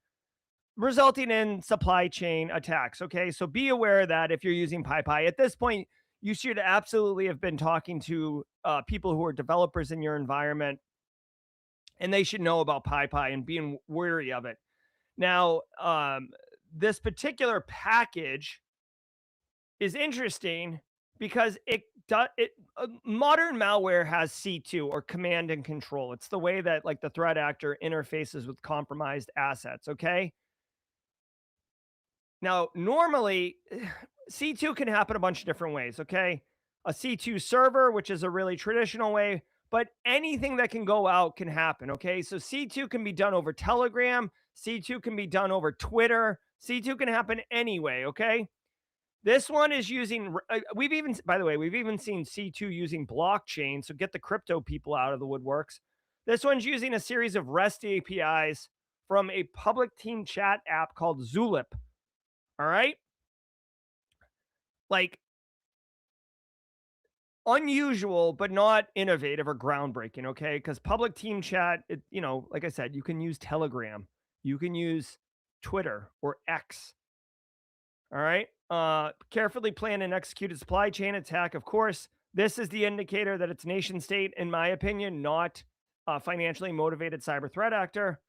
resulting in supply chain attacks. Okay, so be aware that if you're using PyPI at this point, you should absolutely have been talking to people who are developers in your environment, and they should know about PyPI and being wary of it. Now, this particular package is interesting because modern malware has C2 or command and control. It's the way that like the threat actor interfaces with compromised assets. Okay. Now, normally, C2 can happen a bunch of different ways, okay? A C2 server, which is a really traditional way, but anything that can go out can happen, okay? So C2 can be done over Telegram, C2 can be done over Twitter, C2 can happen anyway, okay? This one is using, by the way, we've even seen C2 using blockchain, so get the crypto people out of the woodworks. This one's using a series of REST APIs from a public team chat app called Zulip. All right. Like unusual, but not innovative or groundbreaking. Okay. Because public team chat, like I said, you can use Telegram, you can use Twitter or X. All right. Carefully plan and execute a supply chain attack. Of course, this is the indicator that it's nation state, in my opinion, not a financially motivated cyber threat actor.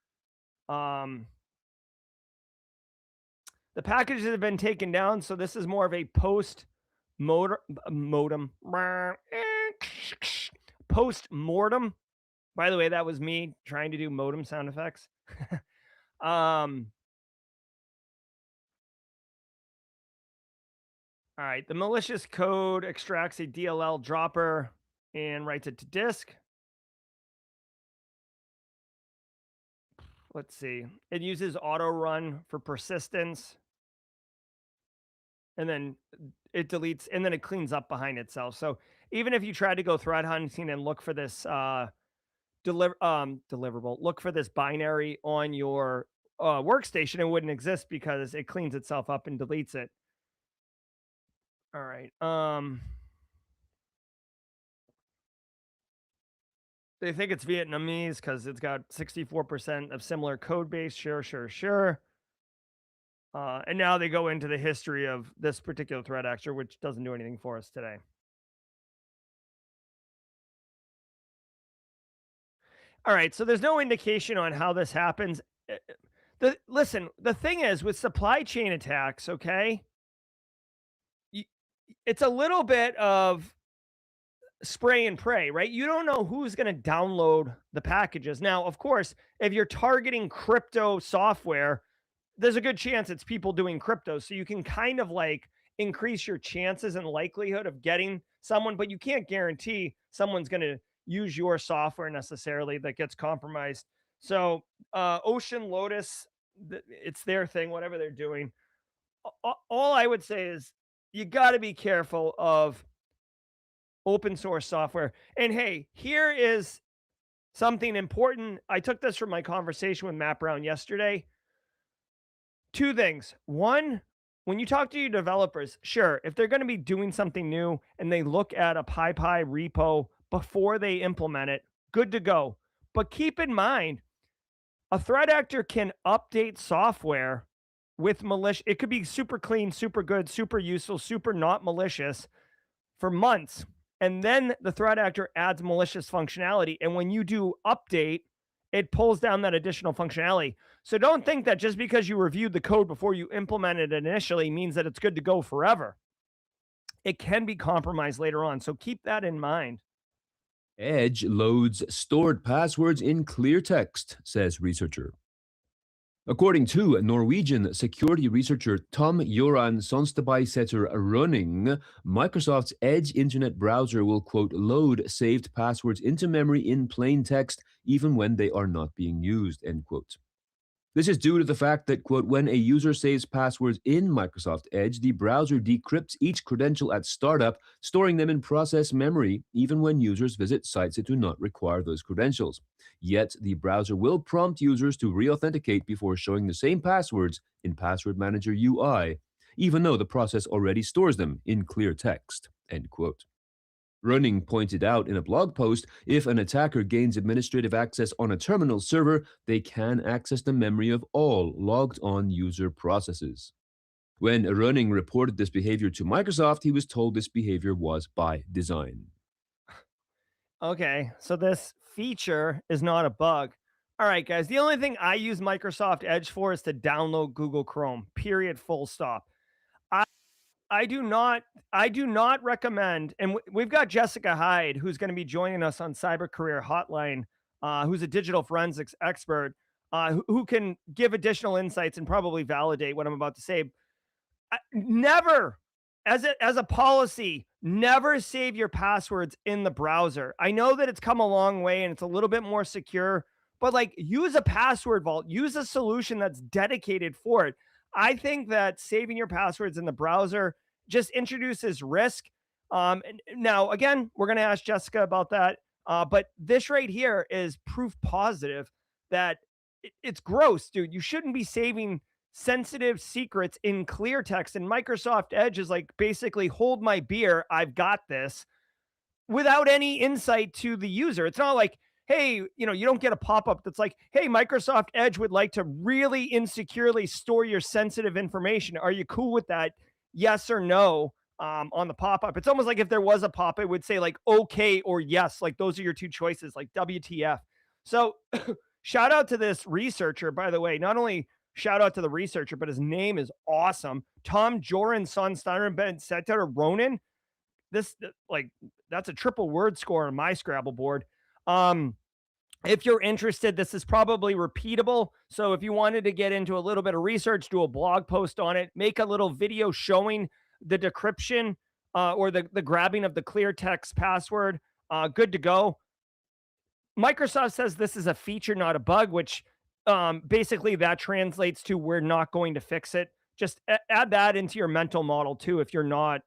The packages have been taken down, so this is more of a modem. Post-mortem. By the way, that was me trying to do modem sound effects. All right, the malicious code extracts a DLL dropper and writes it to disk. Let's see. It uses auto run for persistence. And then it deletes, and then it cleans up behind itself. So even if you try to go threat hunting and look for this deliverable, look for this binary on your workstation, it wouldn't exist because it cleans itself up and deletes it. All right. They think it's Vietnamese because it's got 64% of similar code base. Sure. And now they go into the history of this particular threat actor, which doesn't do anything for us today. All right, so there's no indication on how this happens. Listen, the thing is with supply chain attacks, okay, it's a little bit of spray and pray, right? You don't know who's going to download the packages. Now, of course, if you're targeting crypto software, there's a good chance it's people doing crypto. So you can kind of like increase your chances and likelihood of getting someone, but you can't guarantee someone's going to use your software necessarily that gets compromised. So Ocean Lotus, it's their thing, whatever they're doing. All I would say is you got to be careful of open source software. And hey, here is something important. I took this from my conversation with Matt Brown yesterday. 2 things. One, when you talk to your developers, sure, if they're going to be doing something new and they look at a PyPI repo before they implement it, good to go. But keep in mind, a threat actor can update software with malicious. It could be super clean, super good, super useful, super not malicious for months. And then the threat actor adds malicious functionality. And when you do update, it pulls down that additional functionality. So don't think that just because you reviewed the code before you implemented it initially means that it's good to go forever. It can be compromised later on. So keep that in mind. Edge loads stored passwords in clear text, says researcher. According to Norwegian security researcher Tom Joran Sonstebysæter running, Microsoft's Edge internet browser will, quote, load saved passwords into memory in plain text even when they are not being used, end quote. This is due to the fact that, quote, when a user saves passwords in Microsoft Edge, the browser decrypts each credential at startup, storing them in process memory, even when users visit sites that do not require those credentials. Yet, the browser will prompt users to re-authenticate before showing the same passwords in Password Manager UI, even though the process already stores them in clear text, end quote. Running pointed out in a blog post, if an attacker gains administrative access on a terminal server, they can access the memory of all logged-on user processes. When Running reported this behavior to Microsoft, he was told this behavior was by design. Okay, so this feature is not a bug. All right, guys, the only thing I use Microsoft Edge for is to download Google Chrome, period, full stop. I do not recommend, and we've got Jessica Hyde, who's going to be joining us on Cyber Career Hotline, who's a digital forensics expert, who can give additional insights and probably validate what I'm about to say. Never, as a policy, never save your passwords in the browser. I know that it's come a long way and it's a little bit more secure, but like use a password vault, use a solution that's dedicated for it. I think that saving your passwords in the browser just introduces risk. Now, again, we're going to ask Jessica about that. But this right here is proof positive that it's gross, dude. You shouldn't be saving sensitive secrets in clear text. And Microsoft Edge is like basically hold my beer. I've got this without any insight to the user. It's not like, hey, you don't get a pop-up that's like, hey, Microsoft Edge would like to really insecurely store your sensitive information. Are you cool with that? Yes or no on the pop-up. It's almost like if there was a pop, it would say like, okay or yes. Like those are your two choices, like WTF. So shout out to this researcher, by the way. Not only shout out to the researcher, but his name is awesome. Tom Joran Sonstebysæter Ronan. This that's a triple word score on my Scrabble board. If you're interested, this is probably repeatable. So if you wanted to get into a little bit of research, do a blog post on it, make a little video showing the decryption or the grabbing of the clear text password, good to go. Microsoft says this is a feature, not a bug, which basically that translates to we're not going to fix it. Just add that into your mental model too if you're not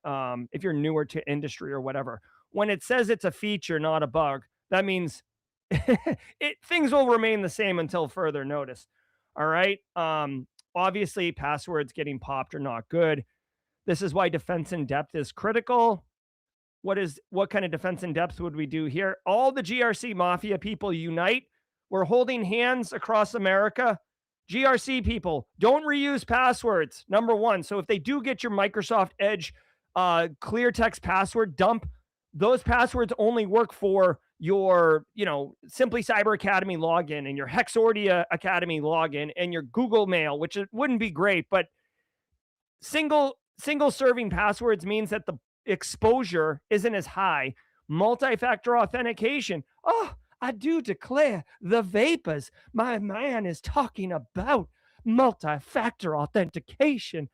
if you're newer to industry or whatever. When it says it's a feature, not a bug, that means things will remain the same until further notice. All right. Obviously, passwords getting popped are not good. This is why defense in depth is critical. What kind of defense in depth would we do here? All the GRC mafia people unite. We're holding hands across America. GRC people, don't reuse passwords. Number one. So if they do get your Microsoft Edge clear text password dump, those passwords only work for your, Simply Cyber Academy login and your Hexordia Academy login and your Google Mail, which it wouldn't be great, but single serving passwords means that the exposure isn't as high. Multi-factor authentication. Oh, I do declare the vapors. My man is talking about multi-factor authentication.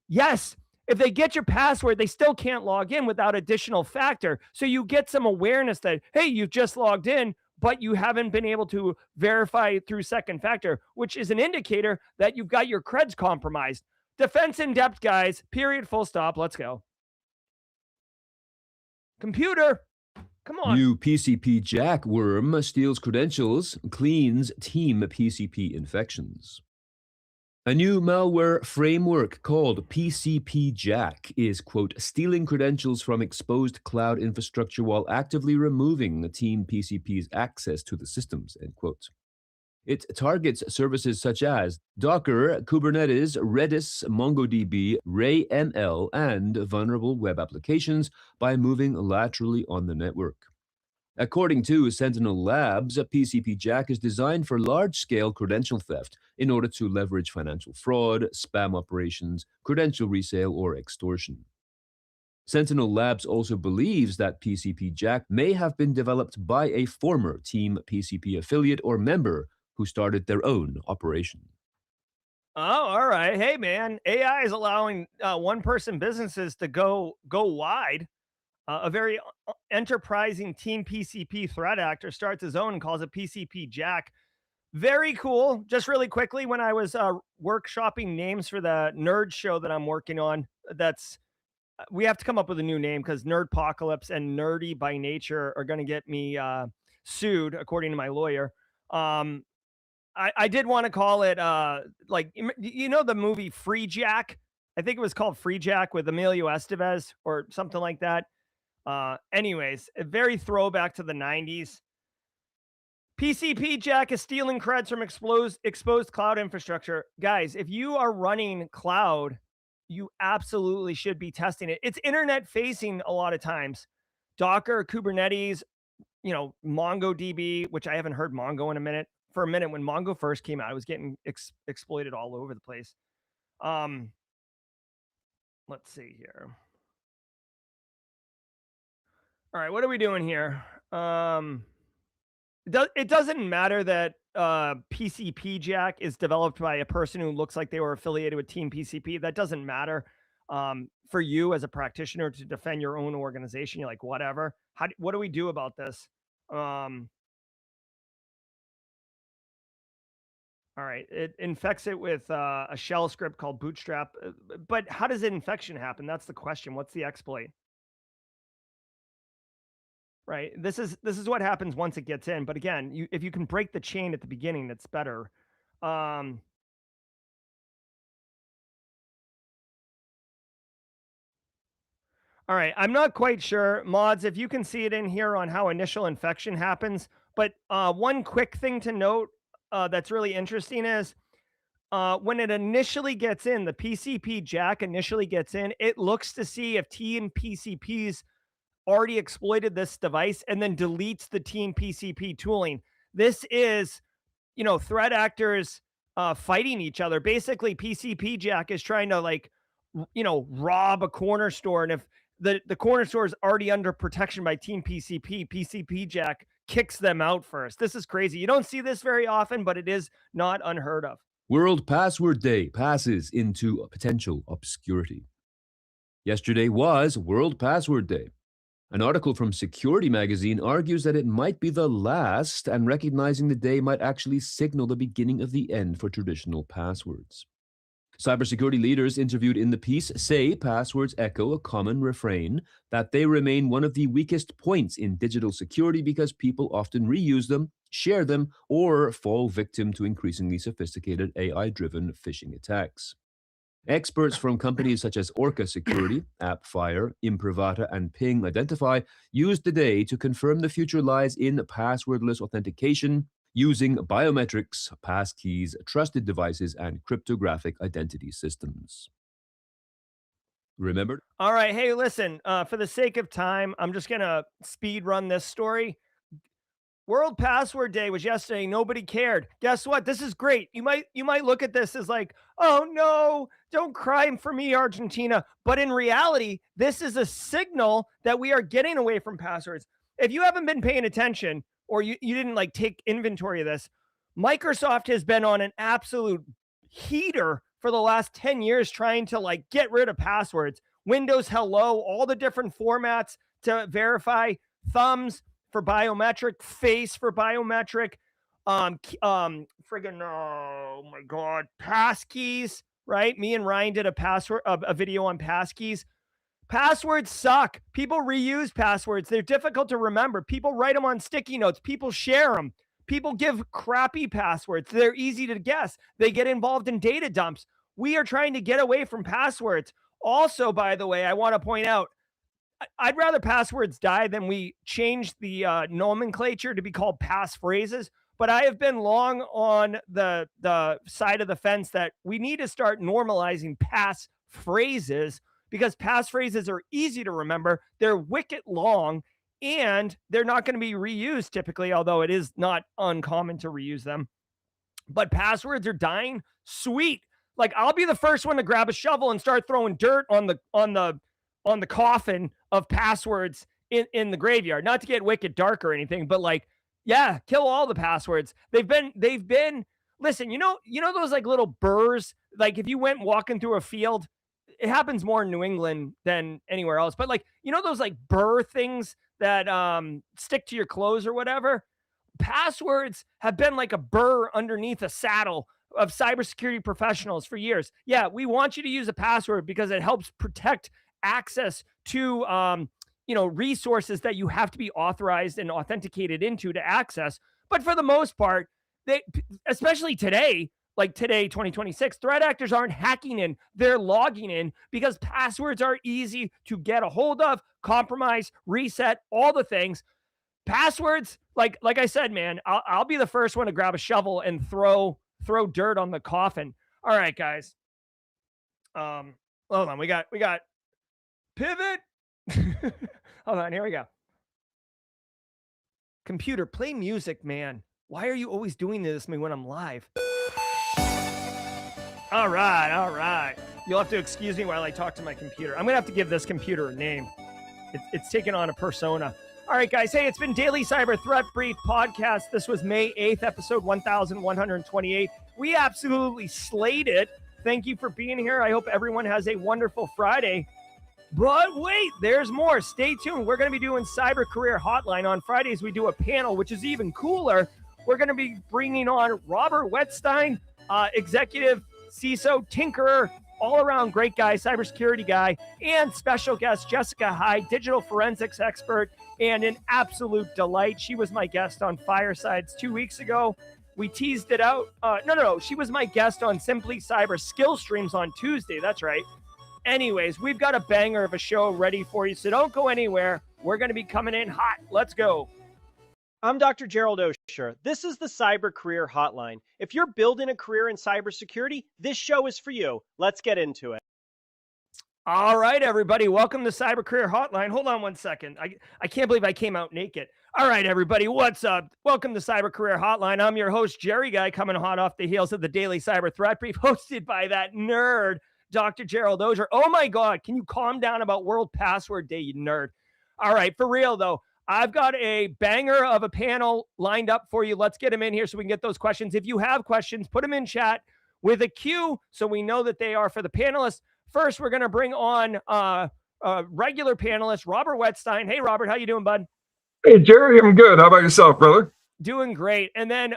Yes, if they get your password, they still can't log in without additional factor. So you get some awareness that, hey, you've just logged in, but you haven't been able to verify through second factor, which is an indicator that you've got your creds compromised. Defense in depth, guys. Period. Full stop. Let's go. Computer. Come on. New PCPJack worm steals credentials, cleans team PCP infections. A new malware framework called PCPJack is, quote, stealing credentials from exposed cloud infrastructure while actively removing the team PCP's access to the systems, end quote. It targets services such as Docker, Kubernetes, Redis, MongoDB, RayML, and vulnerable web applications by moving laterally on the network. According to Sentinel Labs, PCPJack is designed for large-scale credential theft in order to leverage financial fraud, spam operations, credential resale, or extortion. Sentinel Labs also believes that PCPJack may have been developed by a former Team PCP affiliate or member who started their own operation. Oh, all right. Hey, man, AI is allowing one-person businesses to go wide. A very enterprising Team PCP threat actor starts his own and calls it PCPJack. Very cool. Just really quickly, when I was workshopping names for the nerd show that I'm working on, we have to come up with a new name because Nerdpocalypse and Nerdy by Nature are going to get me sued, according to my lawyer. I did want to call it like the movie Free Jack. I think it was called Free Jack with Emilio Estevez or something like that. Anyways, a very throwback to the 90s. PCPJack is stealing creds from exposed cloud infrastructure. Guys, if you are running cloud, you absolutely should be testing it. It's internet facing a lot of times. Docker, Kubernetes, MongoDB, which I haven't heard Mongo in a minute. For a minute, when Mongo first came out, it was getting exploited all over the place. Let's see here. All right, what are we doing here? It doesn't matter that PCPJack is developed by a person who looks like they were affiliated with Team PCP. That doesn't matter for you as a practitioner to defend your own organization. You're like, whatever. What do we do about this? All right, it infects it with a shell script called Bootstrap. But how does an infection happen? That's the question. What's the exploit? Right. This is what happens once it gets in. But again, if you can break the chain at the beginning, that's better. All right. I'm not quite sure, mods, if you can see it in here on how initial infection happens. But one quick thing to note that's really interesting is when it initially gets in, the PCPJack initially gets in, it looks to see if Team PCP's already exploited this device and then deletes the Team PCP tooling. This is, threat actors fighting each other. Basically, PCPJack is trying to rob a corner store. And if the corner store is already under protection by Team PCP, PCPJack kicks them out first. This is crazy. You don't see this very often, but it is not unheard of. World Password Day passes into potential obscurity. Yesterday was World Password Day. An article from Security Magazine argues that it might be the last, and recognizing the day might actually signal the beginning of the end for traditional passwords. Cybersecurity leaders interviewed in the piece say passwords echo a common refrain that they remain one of the weakest points in digital security because people often reuse them, share them, or fall victim to increasingly sophisticated AI-driven phishing attacks. Experts from companies such as Orca Security, AppFire, Improvata, and Ping Identify used the day to confirm the future lies in passwordless authentication using biometrics, passkeys, trusted devices, and cryptographic identity systems. Remember? All right. Hey, listen, for the sake of time, I'm just going to speed run this story. World Password Day was yesterday. Nobody cared. Guess what? This is great. You might look at this as like, oh no, don't cry for me, Argentina. But in reality, this is a signal that we are getting away from passwords. If you haven't been paying attention or you didn't take inventory of this, Microsoft has been on an absolute heater for the last 10 years trying to get rid of passwords. Windows Hello, all the different formats to verify, thumbs for biometric, face for biometric, oh my God, passkeys, right? Me and Ryan did a video on passkeys. Passwords suck. People reuse passwords. They're difficult to remember. People write them on sticky notes. People share them. People give crappy passwords. They're easy to guess. They get involved in data dumps. We are trying to get away from passwords. Also, by the way, I want to point out, I'd rather passwords die than we change the nomenclature to be called passphrases. but I have been long on the side of the fence that we need to start normalizing pass phrases, because pass phrases are easy to remember. They're wicked long, and they're not going to be reused typically, although it is not uncommon to reuse them. But passwords are dying. Sweet. Like, I'll be the first one to grab a shovel and start throwing dirt on the coffin of passwords in the graveyard. Not to get wicked dark or anything, but like, yeah, kill all the passwords. They've been listen, you know those like little burrs, like if you went walking through a field, it happens more in New England than anywhere else, but like, those like burr things that stick to your clothes or whatever. Passwords have been like a burr underneath a saddle of cybersecurity professionals for years. Yeah, we want you to use a password because it helps protect access to resources that you have to be authorized and authenticated into to access. But for the most part, especially today, like today, 2026, threat actors aren't hacking in, they're logging in, because passwords are easy to get a hold of, compromise, reset, all the things. Passwords, like I said, man, I'll be the first one to grab a shovel and throw dirt on the coffin. All right, guys. Hold on, we got pivot. Hold on, here we go. Computer, play music, man. Why are you always doing this to me when I'm live? All right. You'll have to excuse me while I talk to my computer. I'm gonna have to give this computer a name. It's taken on a persona. All right, guys. Hey, it's been Daily Cyber Threat Brief Podcast. This was May 8th, episode 1128. We absolutely slayed it. Thank you for being here. I hope everyone has a wonderful Friday. But wait, there's more. Stay tuned. We're going to be doing Cyber Career Hotline. On Fridays, we do a panel, which is even cooler. We're going to be bringing on Robert Wettstein, executive, CISO, tinkerer, all-around great guy, cybersecurity guy, and special guest Jessica Hyde, digital forensics expert, and an absolute delight. She was my guest on Firesides 2 weeks ago. We teased it out. No. She was my guest on Simply Cyber Skill Streams on Tuesday. That's right. Anyways, we've got a banger of a show ready for you, so don't go anywhere. We're going to be coming in hot. Let's go. I'm Dr. Gerald Auger. This is the Cyber Career Hotline. If you're building a career in cybersecurity, this show is for you. Let's get into it. All right, everybody. Welcome to Cyber Career Hotline. Hold on one second. I can't believe I came out naked. All right, everybody. What's up? Welcome to Cyber Career Hotline. I'm your host, Jerry Guy, coming hot off the heels of the Daily Cyber Threat Brief, hosted by that nerd, Dr. Gerald Auger. Oh, my God. Can you calm down about World Password Day, you nerd? All right, for real, though. I've got a banger of a panel lined up for you. Let's get them in here so we can get those questions. If you have questions, put them in chat with a Q so we know that they are for the panelists. First, we're going to bring on regular panelist, Robert Wettstein. Hey, Robert, how you doing, bud? Hey, Jerry, I'm good. How about yourself, brother? Doing great. And then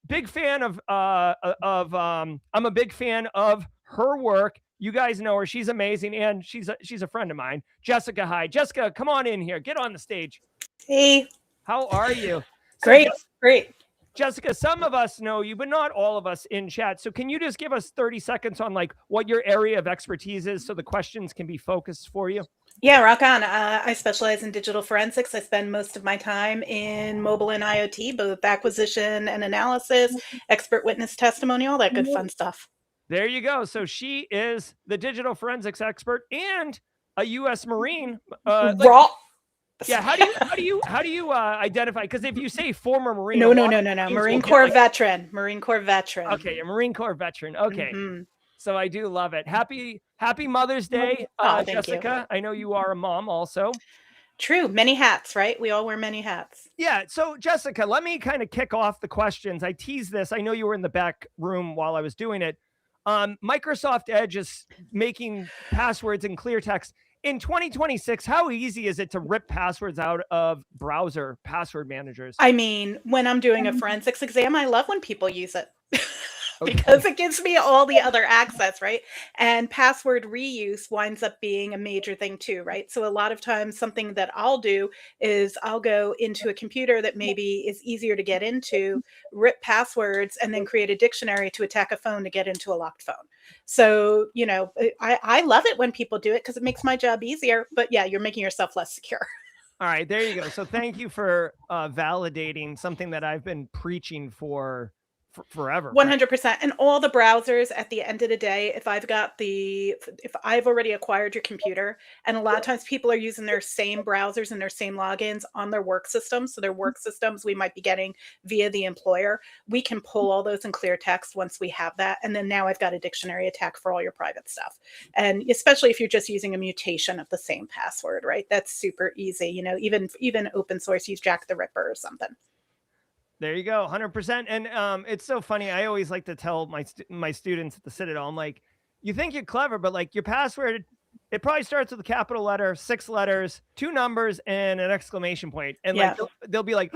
big fan of I'm a big fan of her work. You guys know her. She's amazing, and she's a friend of mine, Jessica Hyde. Jessica, come on in here. Get on the stage. Hey. How are you? Great. Great. Jessica, some of us know you, but not all of us in chat. So can you just give us 30 seconds on like what your area of expertise is so the questions can be focused for you? Yeah, rock on. I specialize in digital forensics. I spend most of my time in mobile and IoT, both acquisition and analysis, expert witness testimony, all that good fun stuff. There you go. So she is the digital forensics expert and a U.S. Marine. Yeah. How do you identify? Because if you say former Marine, no. Marine Corps veteran. Marine Corps veteran. Okay, a Marine Corps veteran. Okay. Mm-hmm. So I do love it. Happy Mother's Day, Jessica. I know you are a mom also. True. Many hats, right? We all wear many hats. Yeah. So Jessica, let me kind of kick off the questions. I teased this. I know you were in the back room while I was doing it. Microsoft Edge is making passwords in clear text. In 2026, how easy is it to rip passwords out of browser password managers? I mean, when I'm doing a forensics exam, I love when people use it. Because it gives me all the other access, right? And password reuse winds up being a major thing too, right? So a lot of times something that I'll do is I'll go into a computer that maybe is easier to get into, rip passwords, and then create a dictionary to attack a phone to get into a locked phone. So, you know, I love it when people do it because it makes my job easier. But yeah, you're making yourself less secure. All right, there you go. So thank you for validating something that I've been preaching for forever. 100%. And all the browsers at the end of the day, if I've already acquired your computer, and a lot of times people are using their same browsers and their same logins on their work systems. So their work systems we might be getting via the employer. We can pull all those in clear text once we have that. And then now I've got a dictionary attack for all your private stuff. And especially if you're just using a mutation of the same password, right? That's super easy. You know, even open source, use Jack the Ripper or something. There you go, 100%. And it's so funny. I always like to tell my students at the Citadel, I'm like, you think you're clever, but like your password, it probably starts with a capital letter, 6 letters, 2 numbers, and an exclamation point. And like they'll be like,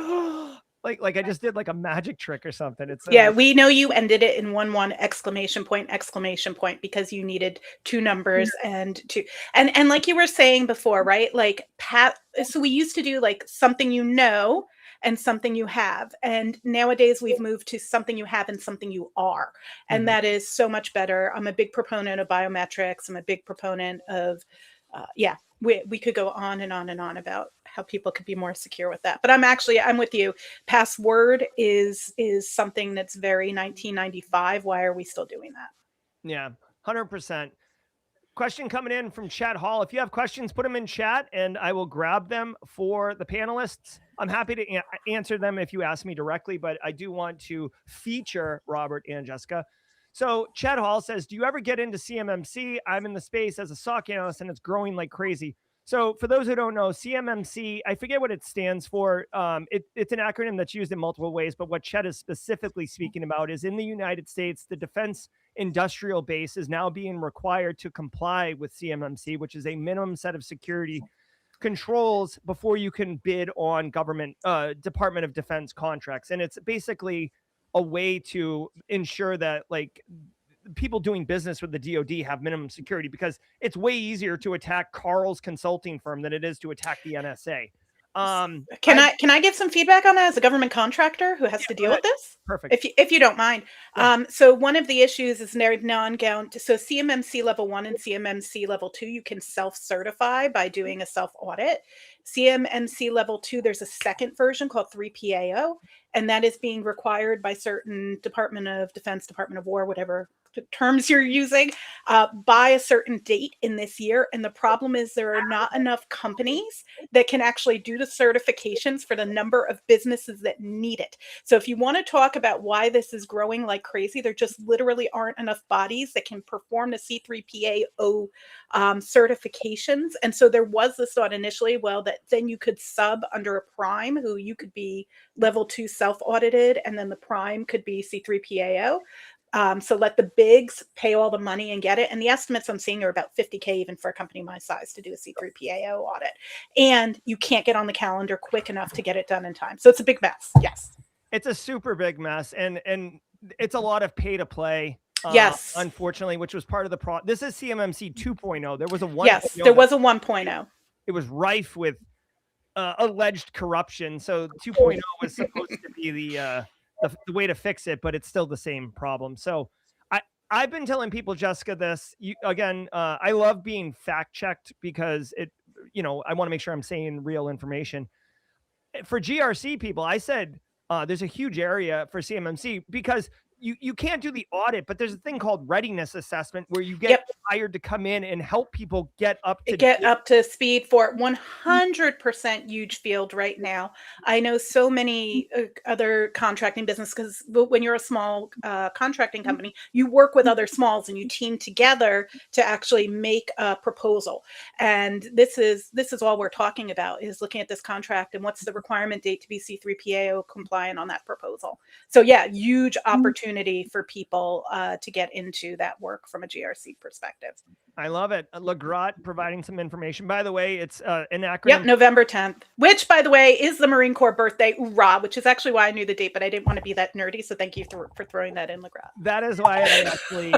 like I just did like a magic trick or something. It's we know you ended it in 1 exclamation point because you needed 2 numbers and 2 and like you were saying before, right? Like so we used to do like something you know and something you have. And nowadays we've moved to something you have and something you are. And that is so much better. I'm a big proponent of biometrics. I'm a big proponent of, we could go on and on and on about how people could be more secure with that. But I'm with you. Password is something that's very 1995. Why are we still doing that? Yeah, 100%. Question coming in from Chat Hall. If you have questions, put them in chat and I will grab them for the panelists. I'm happy to answer them if you ask me directly, but I do want to feature Robert and Jessica. So Chat Hall says, do you ever get into CMMC? I'm in the space as a SOC analyst and it's growing like crazy. So for those who don't know, CMMC, I forget what it stands for. It's an acronym that's used in multiple ways, but what Chet is specifically speaking about is in the United States, the defense industrial base is now being required to comply with CMMC, which is a minimum set of security controls before you can bid on government Department of Defense contracts. And it's basically a way to ensure that like people doing business with the DoD have minimum security, because it's way easier to attack Carl's consulting firm than it is to attack the NSA. Can I give some feedback on that as a government contractor who has to deal with this? Perfect. If you don't mind. Yeah. So one of the issues is non-gown. So CMMC level 1 and CMMC level 2, you can self-certify by doing a self-audit. CMMC level 2, there's a second version called 3PAO, and that is being required by certain Department of Defense, Department of War, whatever terms you're using, by a certain date in this year. And the problem is there are not enough companies that can actually do the certifications for the number of businesses that need it. So if you want to talk about why this is growing like crazy, there just literally aren't enough bodies that can perform the C3PAO certifications. And so there was this thought initially, well, that then you could sub under a prime who you could be level 2 self-audited, and then the prime could be C3PAO. So let the bigs pay all the money and get it. And the estimates I'm seeing are about $50K even for a company my size to do a C3PAO audit. And you can't get on the calendar quick enough to get it done in time. So it's a big mess. Yes. It's a super big mess. And it's a lot of pay to play. Yes. Unfortunately, which was part of the This is CMMC 2.0. There was a 1.0. Yes, there was a 1.0. It was rife with alleged corruption. So 2.0 was supposed to be the way to fix it, but it's still the same problem. So I've been telling people, Jessica, this I love being fact checked because I want to make sure I'm saying real information. For GRC people, I said there's a huge area for CMMC because you can't do the audit, but there's a thing called readiness assessment where you get hired to come in and help people get up to speed for 100% huge field right now. I know so many other contracting businesses, because when you're a small contracting company, you work with other smalls and you team together to actually make a proposal. And this is all we're talking about, is looking at this contract and what's the requirement date to be C3PAO compliant on that proposal. So yeah, huge opportunity for people to get into that work from a GRC perspective. I love it. LeGrot providing some information. By the way, it's an acronym. Yep, November 10th, which, by the way, is the Marine Corps birthday. Hoorah, which is actually why I knew the date, but I didn't want to be that nerdy. So thank you for throwing that in, LeGrot. That is why I actually...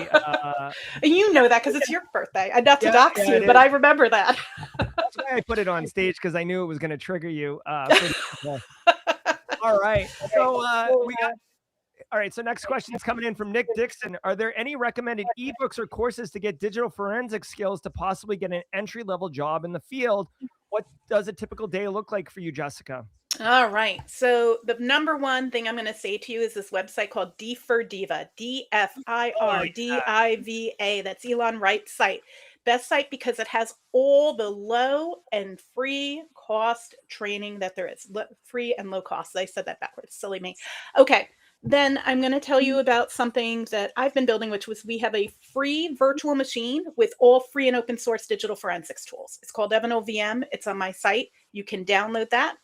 and you know that because it's your birthday. I'd not to dox you, but I remember that. That's why I put it on stage, because I knew it was going to trigger you. All right. So we got... All right, so next question is coming in from Nick Dixon. Are there any recommended ebooks or courses to get digital forensic skills to possibly get an entry-level job in the field? does a typical day look like for you, Jessica? All right. So the number one thing I'm going to say to you is this website called DFIRDIVA, DFIRDIVA. That's Elon Wright's site. Best site because it has all the low and free cost training that there is. Free and low cost. I said that backwards. Silly me. Okay. Then I'm going to tell you about something that I've been building, which was we have a free virtual machine with all free and open source digital forensics tools. It's called Evanol VM. It's on my site. You can download that.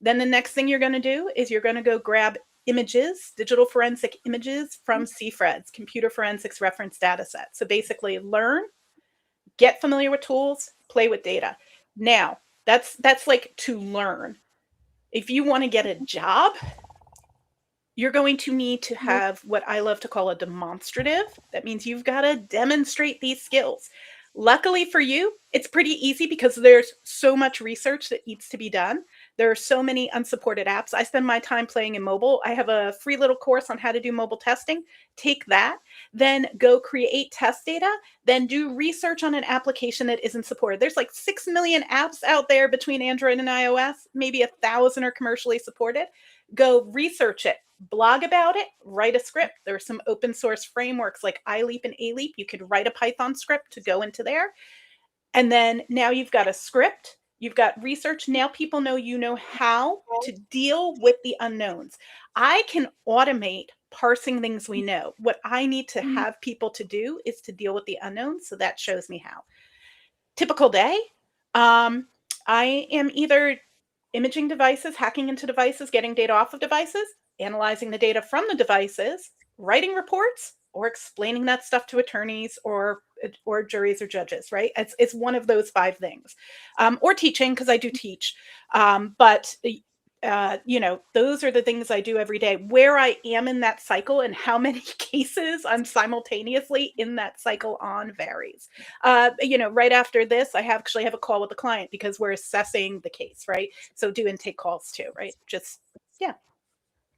Then the next thing you're going to do is you're going to go grab images, digital forensic images from CFREDS, Computer Forensics Reference Data Set. So basically learn, get familiar with tools, play with data. Now, that's like to learn. If you want to get a job, you're going to need to have what I love to call a demonstrative. That means you've got to demonstrate these skills. Luckily for you, it's pretty easy because there's so much research that needs to be done. There are so many unsupported apps. I spend my time playing in mobile. I have a free little course on how to do mobile testing. Take that, then go create test data, then do research on an application that isn't supported. There's like 6 million apps out there between Android and iOS. Maybe 1,000 are commercially supported. Go research it. Blog about it, write a script. There are some open source frameworks like iLeap and ALeap. You could write a Python script to go into there. And then now you've got a script, you've got research. Now people know you know how to deal with the unknowns. I can automate parsing things we know. What I need to have people to do is to deal with the unknowns. So that shows me how. Typical day. I am either imaging devices, hacking into devices, getting data off of devices, analyzing the data from the devices, writing reports, or explaining that stuff to attorneys or juries or judges, right? It's one of those 5 things. Or teaching, because I do teach. But those are the things I do every day. Where I am in that cycle and how many cases I'm simultaneously in that cycle on varies. Right after this, I actually have a call with the client because we're assessing the case, right? So do intake calls too, right? Yeah.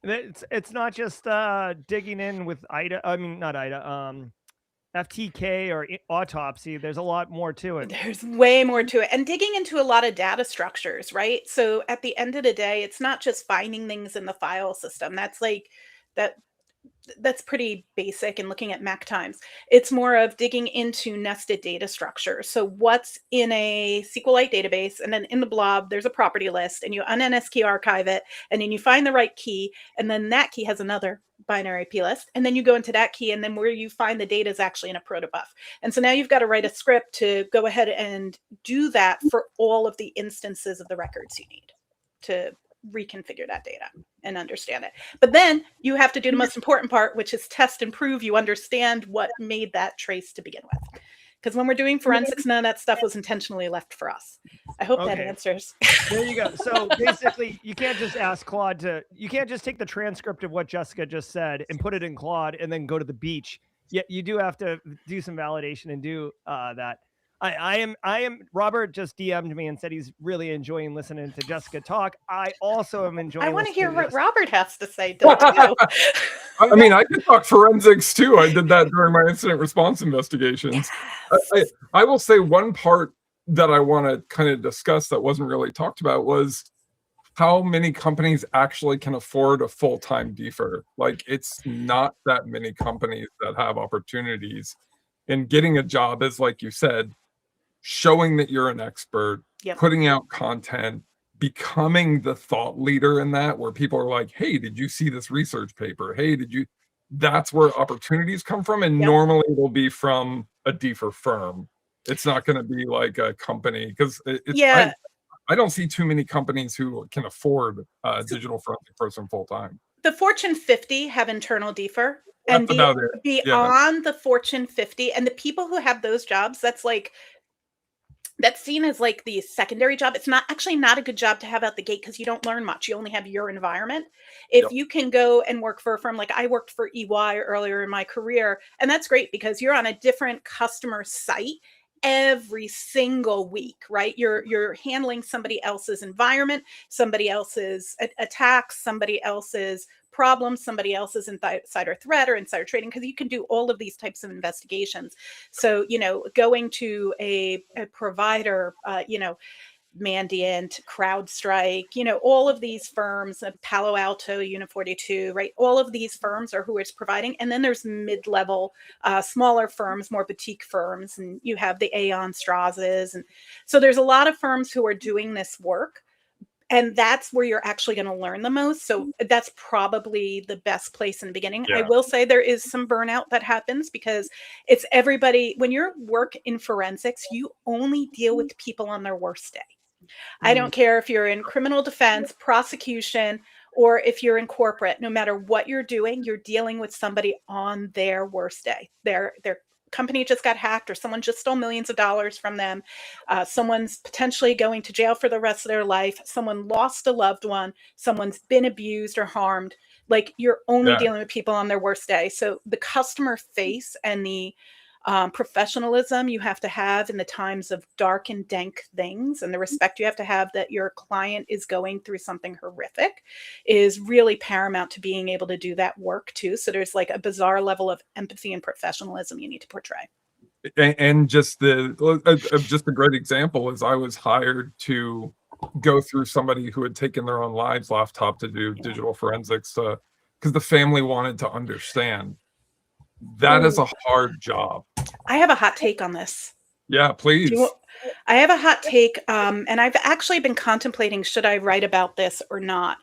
It's not just digging in with FTK or autopsy. There's a lot more to it. There's way more to it. And digging into a lot of data structures, right? So at the end of the day, it's not just finding things in the file system. That's pretty basic and looking at Mac times. It's more of digging into nested data structures. So what's in a SQLite database, and then in the blob, there's a property list, and you un-NSKey archive it, and then you find the right key, and then that key has another binary IP list, and then you go into that key, and then where you find the data is actually in a protobuf. And so now you've got to write a script to go ahead and do that for all of the instances of the records you need to reconfigure that data and understand it. But then you have to do the most important part, which is test and prove you understand what made that trace to begin with. Because when we're doing forensics, none of that stuff was intentionally left for us. I hope that answers. There you go. So basically, you can't just ask Claude you can't just take the transcript of what Jessica just said and put it in Claude and then go to the beach. You do have to do some validation and do that. Robert just DM'd me and said he's really enjoying listening to Jessica talk. I also am enjoying. I want to hear what this. Robert has to say. Don't you? I mean, I can talk forensics too. I did that during my incident response investigations. Yes. I will say one part that I want to kind of discuss that wasn't really talked about was how many companies actually can afford a full-time defer. Like, it's not that many companies that have opportunities. And getting a job is, like you said, showing that you're an expert, putting out content, becoming the thought leader in that, where people are like, hey, did you see this research paper? Hey, that's where opportunities come from. And normally it'll be from a defer firm. It's not going to be like a company, because I don't see too many companies who can afford a digital forensic person full time. The Fortune 50 have internal defer. And beyond the Fortune 50, and the people who have those jobs, that's seen as like the secondary job. It's not a good job to have out the gate because you don't learn much. You only have your environment. If you can go and work for a firm, like I worked for EY earlier in my career, and that's great because you're on a different customer site every single week, right? You're handling somebody else's environment, somebody else's attacks, somebody else's problems, somebody else's insider threat or insider trading, because you can do all of these types of investigations. So, going to a provider, Mandiant, CrowdStrike, all of these firms, Palo Alto, Unit 42, right? All of these firms are who is providing. And then there's mid-level, smaller firms, more boutique firms, and you have the Aon Strasses. And so there's a lot of firms who are doing this work. And that's where you're actually going to learn the most. So that's probably the best place in the beginning. Yeah. I will say there is some burnout that happens because it's everybody. When you work in forensics, you only deal with people on their worst day. I don't care if you're in criminal defense, prosecution, or if you're in corporate. No matter what you're doing, you're dealing with somebody on their worst day. Their company just got hacked, or someone just stole millions of dollars from them. Someone's potentially going to jail for the rest of their life. Someone lost a loved one. Someone's been abused or harmed. Like, you're only dealing with people on their worst day. So the customer face and the professionalism you have to have in the times of dark and dank things, and the respect you have to have that your client is going through something horrific, is really paramount to being able to do that work too. So there's like a bizarre level of empathy and professionalism you need to portray. And just a great example is I was hired to go through somebody who had taken their own lives laptop to do digital forensics, because the family wanted to understand. That is a hard job. I have a hot take on this. Yeah, please. I have a hot take, and I've actually been contemplating, should I write about this or not?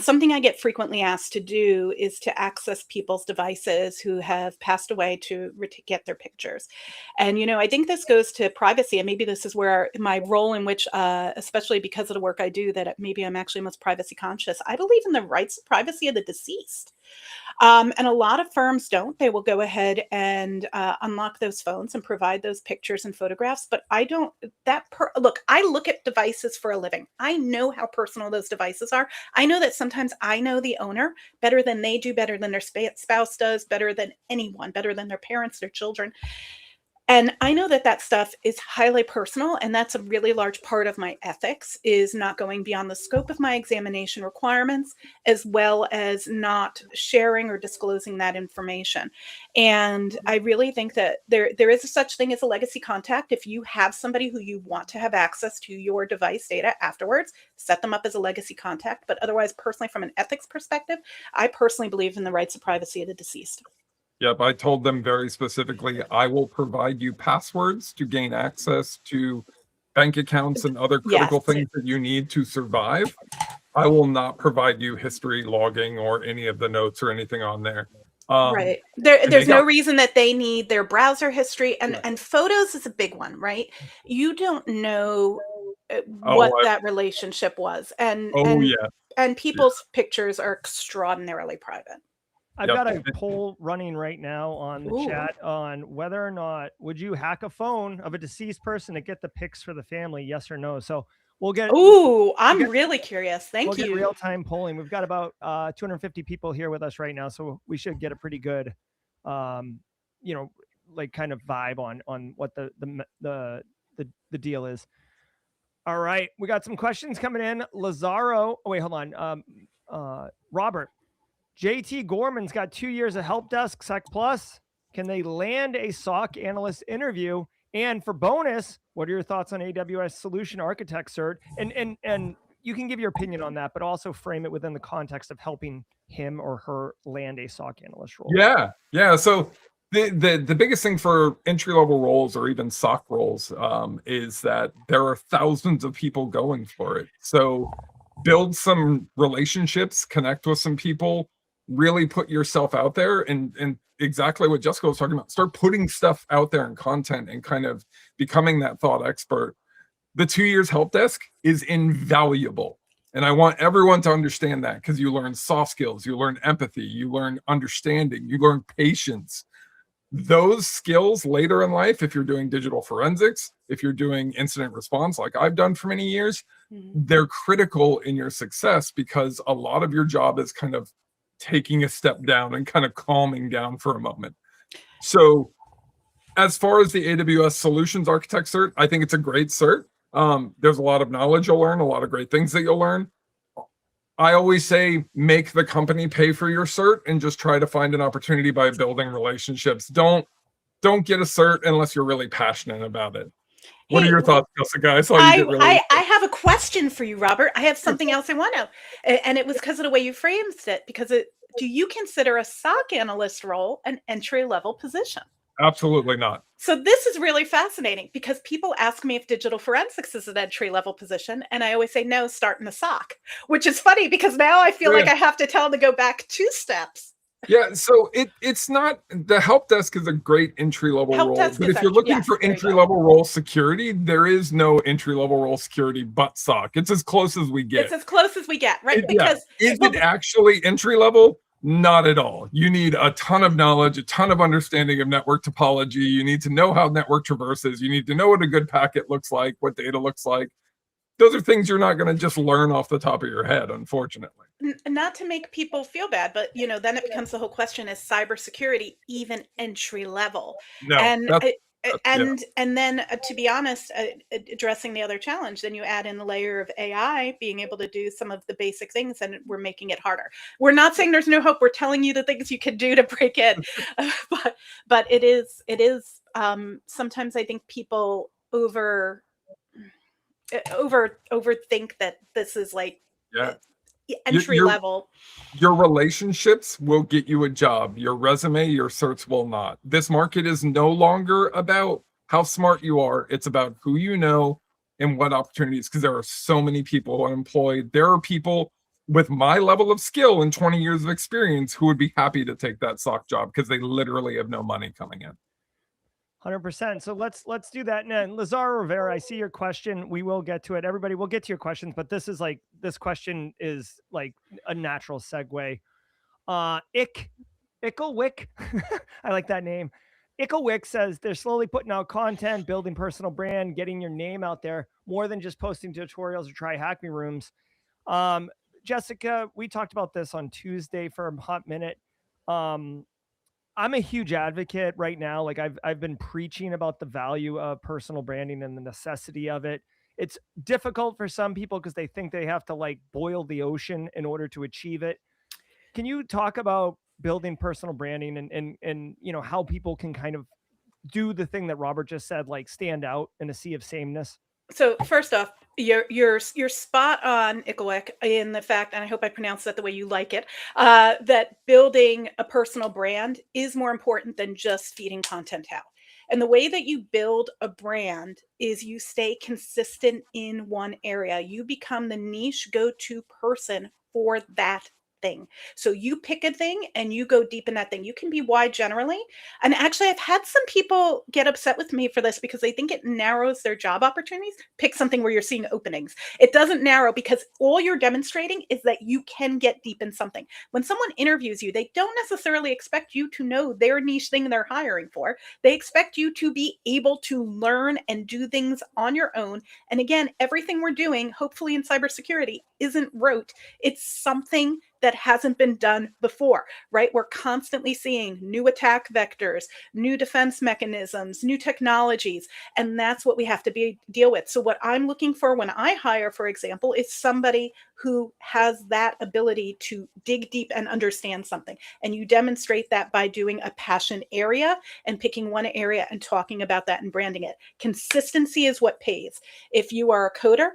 Something I get frequently asked to do is to access people's devices who have passed away to get their pictures. And, I think this goes to privacy, and maybe this is where my role in which, especially because of the work I do, that maybe I'm actually most privacy conscious. I believe in the rights of privacy of the deceased. And a lot of firms don't. They will go ahead and unlock those phones and provide those pictures and photographs. But I don't. Look, I look at devices for a living. I know how personal those devices are. I know that sometimes I know the owner better than they do, better than their spouse does, better than anyone, better than their parents, their children. And I know that stuff is highly personal, and that's a really large part of my ethics, is not going beyond the scope of my examination requirements, as well as not sharing or disclosing that information. And I really think that there is a such thing as a legacy contact. If you have somebody who you want to have access to your device data afterwards, set them up as a legacy contact. But otherwise, personally, from an ethics perspective, I personally believe in the rights of privacy of the deceased. Yep, I told them very specifically, I will provide you passwords to gain access to bank accounts and other critical things that you need to survive. I will not provide you history logging or any of the notes or anything on there. Right. There's no reason that they need their browser history, and photos is a big one, right? You don't know what that relationship was. And people's pictures are extraordinarily private. I've got a poll running right now on the chat on whether or not would you hack a phone of a deceased person to get the pics for the family, yes or no. So we'll get. I'm really curious. Thank you. Get real-time polling. We've got about 250 people here with us right now, so we should get a pretty good, like kind of vibe on what the deal is. All right, we got some questions coming in. Lazaro. Oh wait, hold on. Robert. JT Gorman's got 2 years of help desk Sec Plus. Can they land a SOC analyst interview? And for bonus, what are your thoughts on AWS solution architect cert? And you can give your opinion on that, but also frame it within the context of helping him or her land a SOC analyst role. Yeah. So the biggest thing for entry-level roles or even SOC roles is that there are thousands of people going for it. So build some relationships, connect with some people, really put yourself out there, and exactly what Jessica was talking about, start putting stuff out there in content and kind of becoming that thought expert. The 2 years help desk is invaluable. And I want everyone to understand that, because you learn soft skills, you learn empathy, you learn understanding, you learn patience. Those skills later in life, if you're doing digital forensics, if you're doing incident response like I've done for many years, they're critical in your success, because a lot of your job is kind of taking a step down and kind of calming down for a moment. So as far as the AWS solutions architect cert, I think it's a great cert. There's a lot of knowledge you'll learn, a lot of great things that you'll learn. I always say, make the company pay for your cert and just try to find an opportunity by building relationships. Don't get a cert unless you're really passionate about it. What are Hey, your thoughts, Jessica? I saw you get really. I have a question for you, Robert. I have something else I want to know. And it was because of the way you framed it, because do you consider a SOC analyst role an entry level position? Absolutely not. So this is really fascinating because people ask me if digital forensics is an entry level position. And I always say, no, start in the SOC, which is funny because now I feel like I have to tell them to go back 2 steps. Yeah, so it's not, the help desk is a great entry level role, but if you're looking for entry level role security, there is no entry level role security but SOC. It's as close as we get. It's as close as we get, right? Because is it actually entry level? Not at all. You need a ton of knowledge, a ton of understanding of network topology. You need to know how network traverses. You need to know what a good packet looks like, what data looks like. Those are things you're not going to just learn off the top of your head, unfortunately. Not to make people feel bad, but then it becomes the whole question: is cybersecurity even entry level? No, and then to be honest, addressing the other challenge, then you add in the layer of AI being able to do some of the basic things, and we're making it harder. We're not saying there's no hope. We're telling you the things you can do to break in, but it is. Sometimes I think people overthink that this is like entry level. Your relationships will get you a job. Your resume, your certs will not. This market is no longer about how smart you are. It's about who you know and what opportunities, because there are so many people unemployed. There are people with my level of skill and 20 years of experience who would be happy to take that SOC job because they literally have no money coming in. 100%. So let's do that. And Lazaro Rivera, I see your question. We will get to it. Everybody, we'll get to your questions, but this question is like a natural segue. Icklewick, I like that name. Icklewick says they're slowly putting out content, building personal brand, getting your name out there more than just posting tutorials or try hack me rooms. Jessica, we talked about this on Tuesday for a hot minute. I'm a huge advocate right now. Like I've been preaching about the value of personal branding and the necessity of it. It's difficult for some people because they think they have to like boil the ocean in order to achieve it. Can you talk about building personal branding and how people can kind of do the thing that Robert just said, like stand out in a sea of sameness? So first off, you're spot on, Icklewick, in the fact, and I hope I pronounced that the way you like it, that building a personal brand is more important than just feeding content out. And the way that you build a brand is you stay consistent in one area. You become the niche go-to person for that thing. So you pick a thing and you go deep in that thing. You can be wide generally. And actually, I've had some people get upset with me for this because they think it narrows their job opportunities. Pick something where you're seeing openings. It doesn't narrow because all you're demonstrating is that you can get deep in something. When someone interviews you, they don't necessarily expect you to know their niche thing they're hiring for. They expect you to be able to learn and do things on your own. And again, everything we're doing, hopefully in cybersecurity, isn't rote. It's something that hasn't been done before, right? We're constantly seeing new attack vectors, new defense mechanisms, new technologies, and that's what we have to deal with. So what I'm looking for when I hire, for example, is somebody who has that ability to dig deep and understand something. And you demonstrate that by doing a passion area and picking one area and talking about that and branding it. Consistency is what pays. If you are a coder,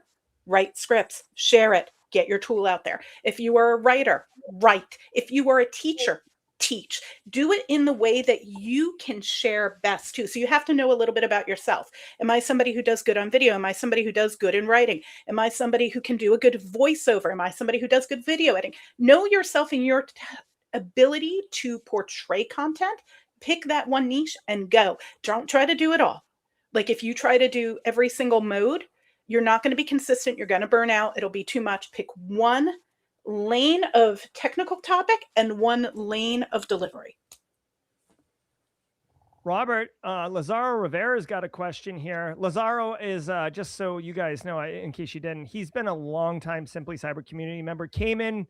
write scripts, share it, get your tool out there. If you are a writer, write. If you are a teacher, teach. Do it in the way that you can share best too. So you have to know a little bit about yourself. Am I somebody who does good on video? Am I somebody who does good in writing? Am I somebody who can do a good voiceover? Am I somebody who does good video editing? Know yourself and your ability to portray content. Pick that one niche and go. Don't try to do it all. Like if you try to do every single mode, you're not going to be consistent. You're going to burn out. It'll be too much. Pick one lane of technical topic and one lane of delivery. Robert, Lazaro Rivera's got a question here. Lazaro is, just so you guys know, in case you didn't, he's been a long time Simply Cyber community member, came in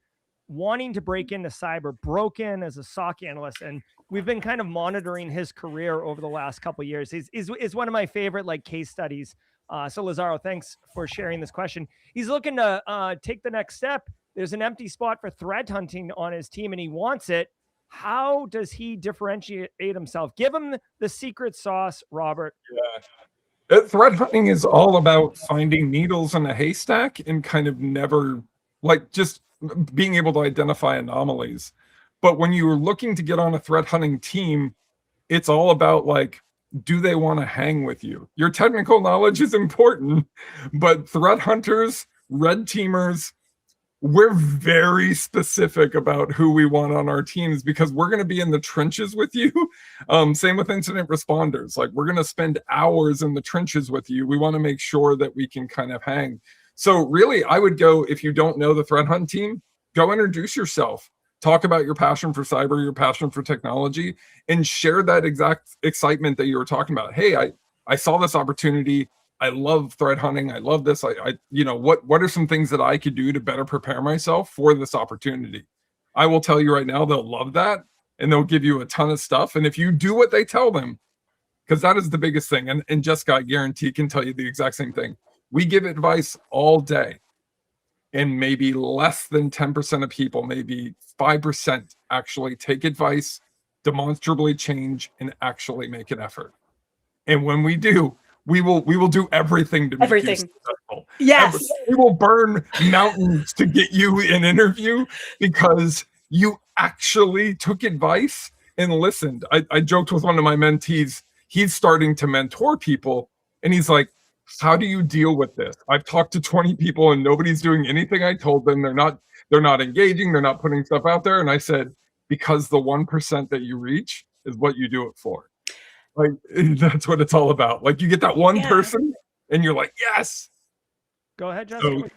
wanting to break into cyber, broke in as a SOC analyst, and we've been kind of monitoring his career over the last couple of years. He's one of my favorite like case studies. So Lazaro, thanks for sharing this question. He's looking to take the next step. There's an empty spot for threat hunting on his team and he wants it. How does he differentiate himself? Give him the secret sauce, Robert. Yeah. Threat hunting is all about finding needles in a haystack and kind of never, like, just being able to identify anomalies. But when you're looking to get on a threat hunting team, it's all about, like, do they want to hang with you? Your technical knowledge is important, but threat hunters, red teamers, we're very specific about who we want on our teams because we're going to be in the trenches with you. Same with incident responders. Like, we're going to spend hours in the trenches with you. We want to make sure that we can kind of hang. So really, I would go, if you don't know the threat hunt team, go introduce yourself. Talk about your passion for cyber, your passion for technology, and share that exact excitement that you were talking about. Hey, I saw this opportunity. I love threat hunting. I love this. What are some things that I could do to better prepare myself for this opportunity? I will tell you right now, they'll love that, and they'll give you a ton of stuff. And if you do what they tell them, because that is the biggest thing, and Jessica, I guarantee, can tell you the exact same thing. We give advice all day, and maybe less than 10% of people, maybe 5%, actually take advice, demonstrably change, and actually make an effort. And when we do, we will do everything to make you successful. Yes. We will burn mountains to get you an interview because you actually took advice and listened. I joked with one of my mentees. He's starting to mentor people, and he's like, how do you deal with this? I've talked to 20 people and nobody's doing anything I told them. They're not engaging. They're not putting stuff out there. And I said, because the 1% that you reach is what you do it for. Like, that's what it's all about. Like, you get that one person and you're like, yes. Go ahead, Jessica.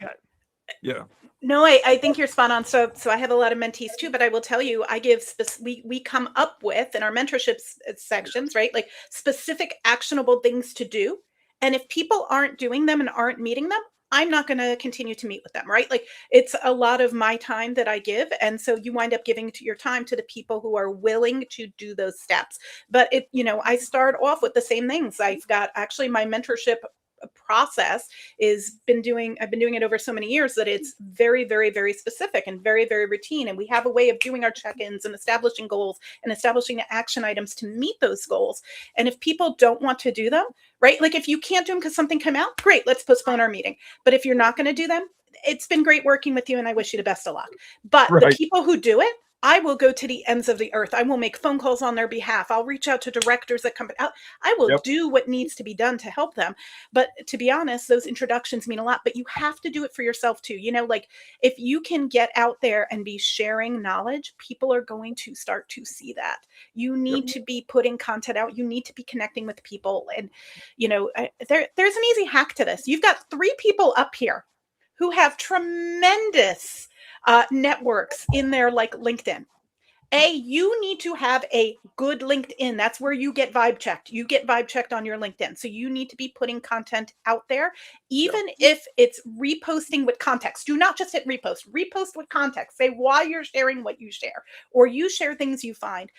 Yeah. No, I think you're spot on. So I have a lot of mentees too, but I will tell you, I give we come up with in our mentorship sections, right? Like, specific actionable things to do. And if people aren't doing them and aren't meeting them, I'm not going to continue to meet with them, right? Like, it's a lot of my time that I give. And so you wind up giving your time to the people who are willing to do those steps. But I start off with the same things. I've got actually my mentorship process I've been doing it over so many years that it's very, very, very specific and very, very routine. And we have a way of doing our check-ins and establishing goals and establishing the action items to meet those goals. And if people don't want to do them, right? Like, if you can't do them because something came out, great, let's postpone our meeting. But if you're not going to do them, it's been great working with you and I wish you the best of luck. But the people who do it, I will go to the ends of the earth. I will make phone calls on their behalf. I'll reach out to directors that come out. I will do what needs to be done to help them. But to be honest, those introductions mean a lot, but you have to do it for yourself too. Like, if you can get out there and be sharing knowledge, people are going to start to see that. You need to be putting content out. You need to be connecting with people. And, there's an easy hack to this. You've got 3 people up here who have tremendous networks in there, like LinkedIn. You need to have a good LinkedIn. That's where you get vibe checked. You get vibe checked on your LinkedIn. So you need to be putting content out there, even if it's reposting with context. Do not just hit repost. Repost with context. Say why you're sharing what you share, or you share things you find.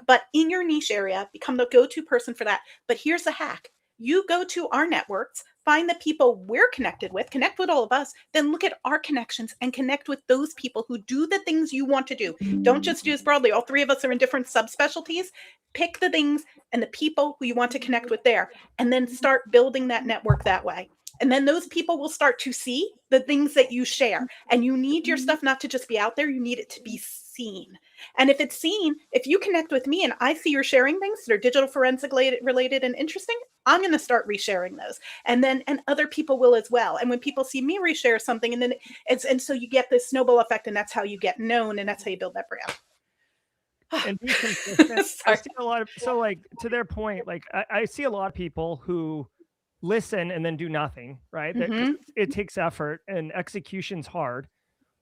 But in your niche area, become the go-to person for that. But here's the hack. You go to our networks, find the people we're connected with, connect with all of us, then look at our connections and connect with those people who do the things you want to do. Don't just do this broadly. All 3 of us are in different subspecialties. Pick the things and the people who you want to connect with there, and then start building that network that way. And then those people will start to see the things that you share. And you need your stuff not to just be out there. You need it to be seen. And if it's seen, if you connect with me and I see you're sharing things that are digital forensic related and interesting, I'm going to start resharing those. And other people will as well. And when people see me reshare something, and so you get this snowball effect, and that's how you get known, and that's how you build that brand. And be consistent. I see a lot of, so, like, to their point, like, I see a lot of people who listen and then do nothing, right? It takes effort and execution's hard.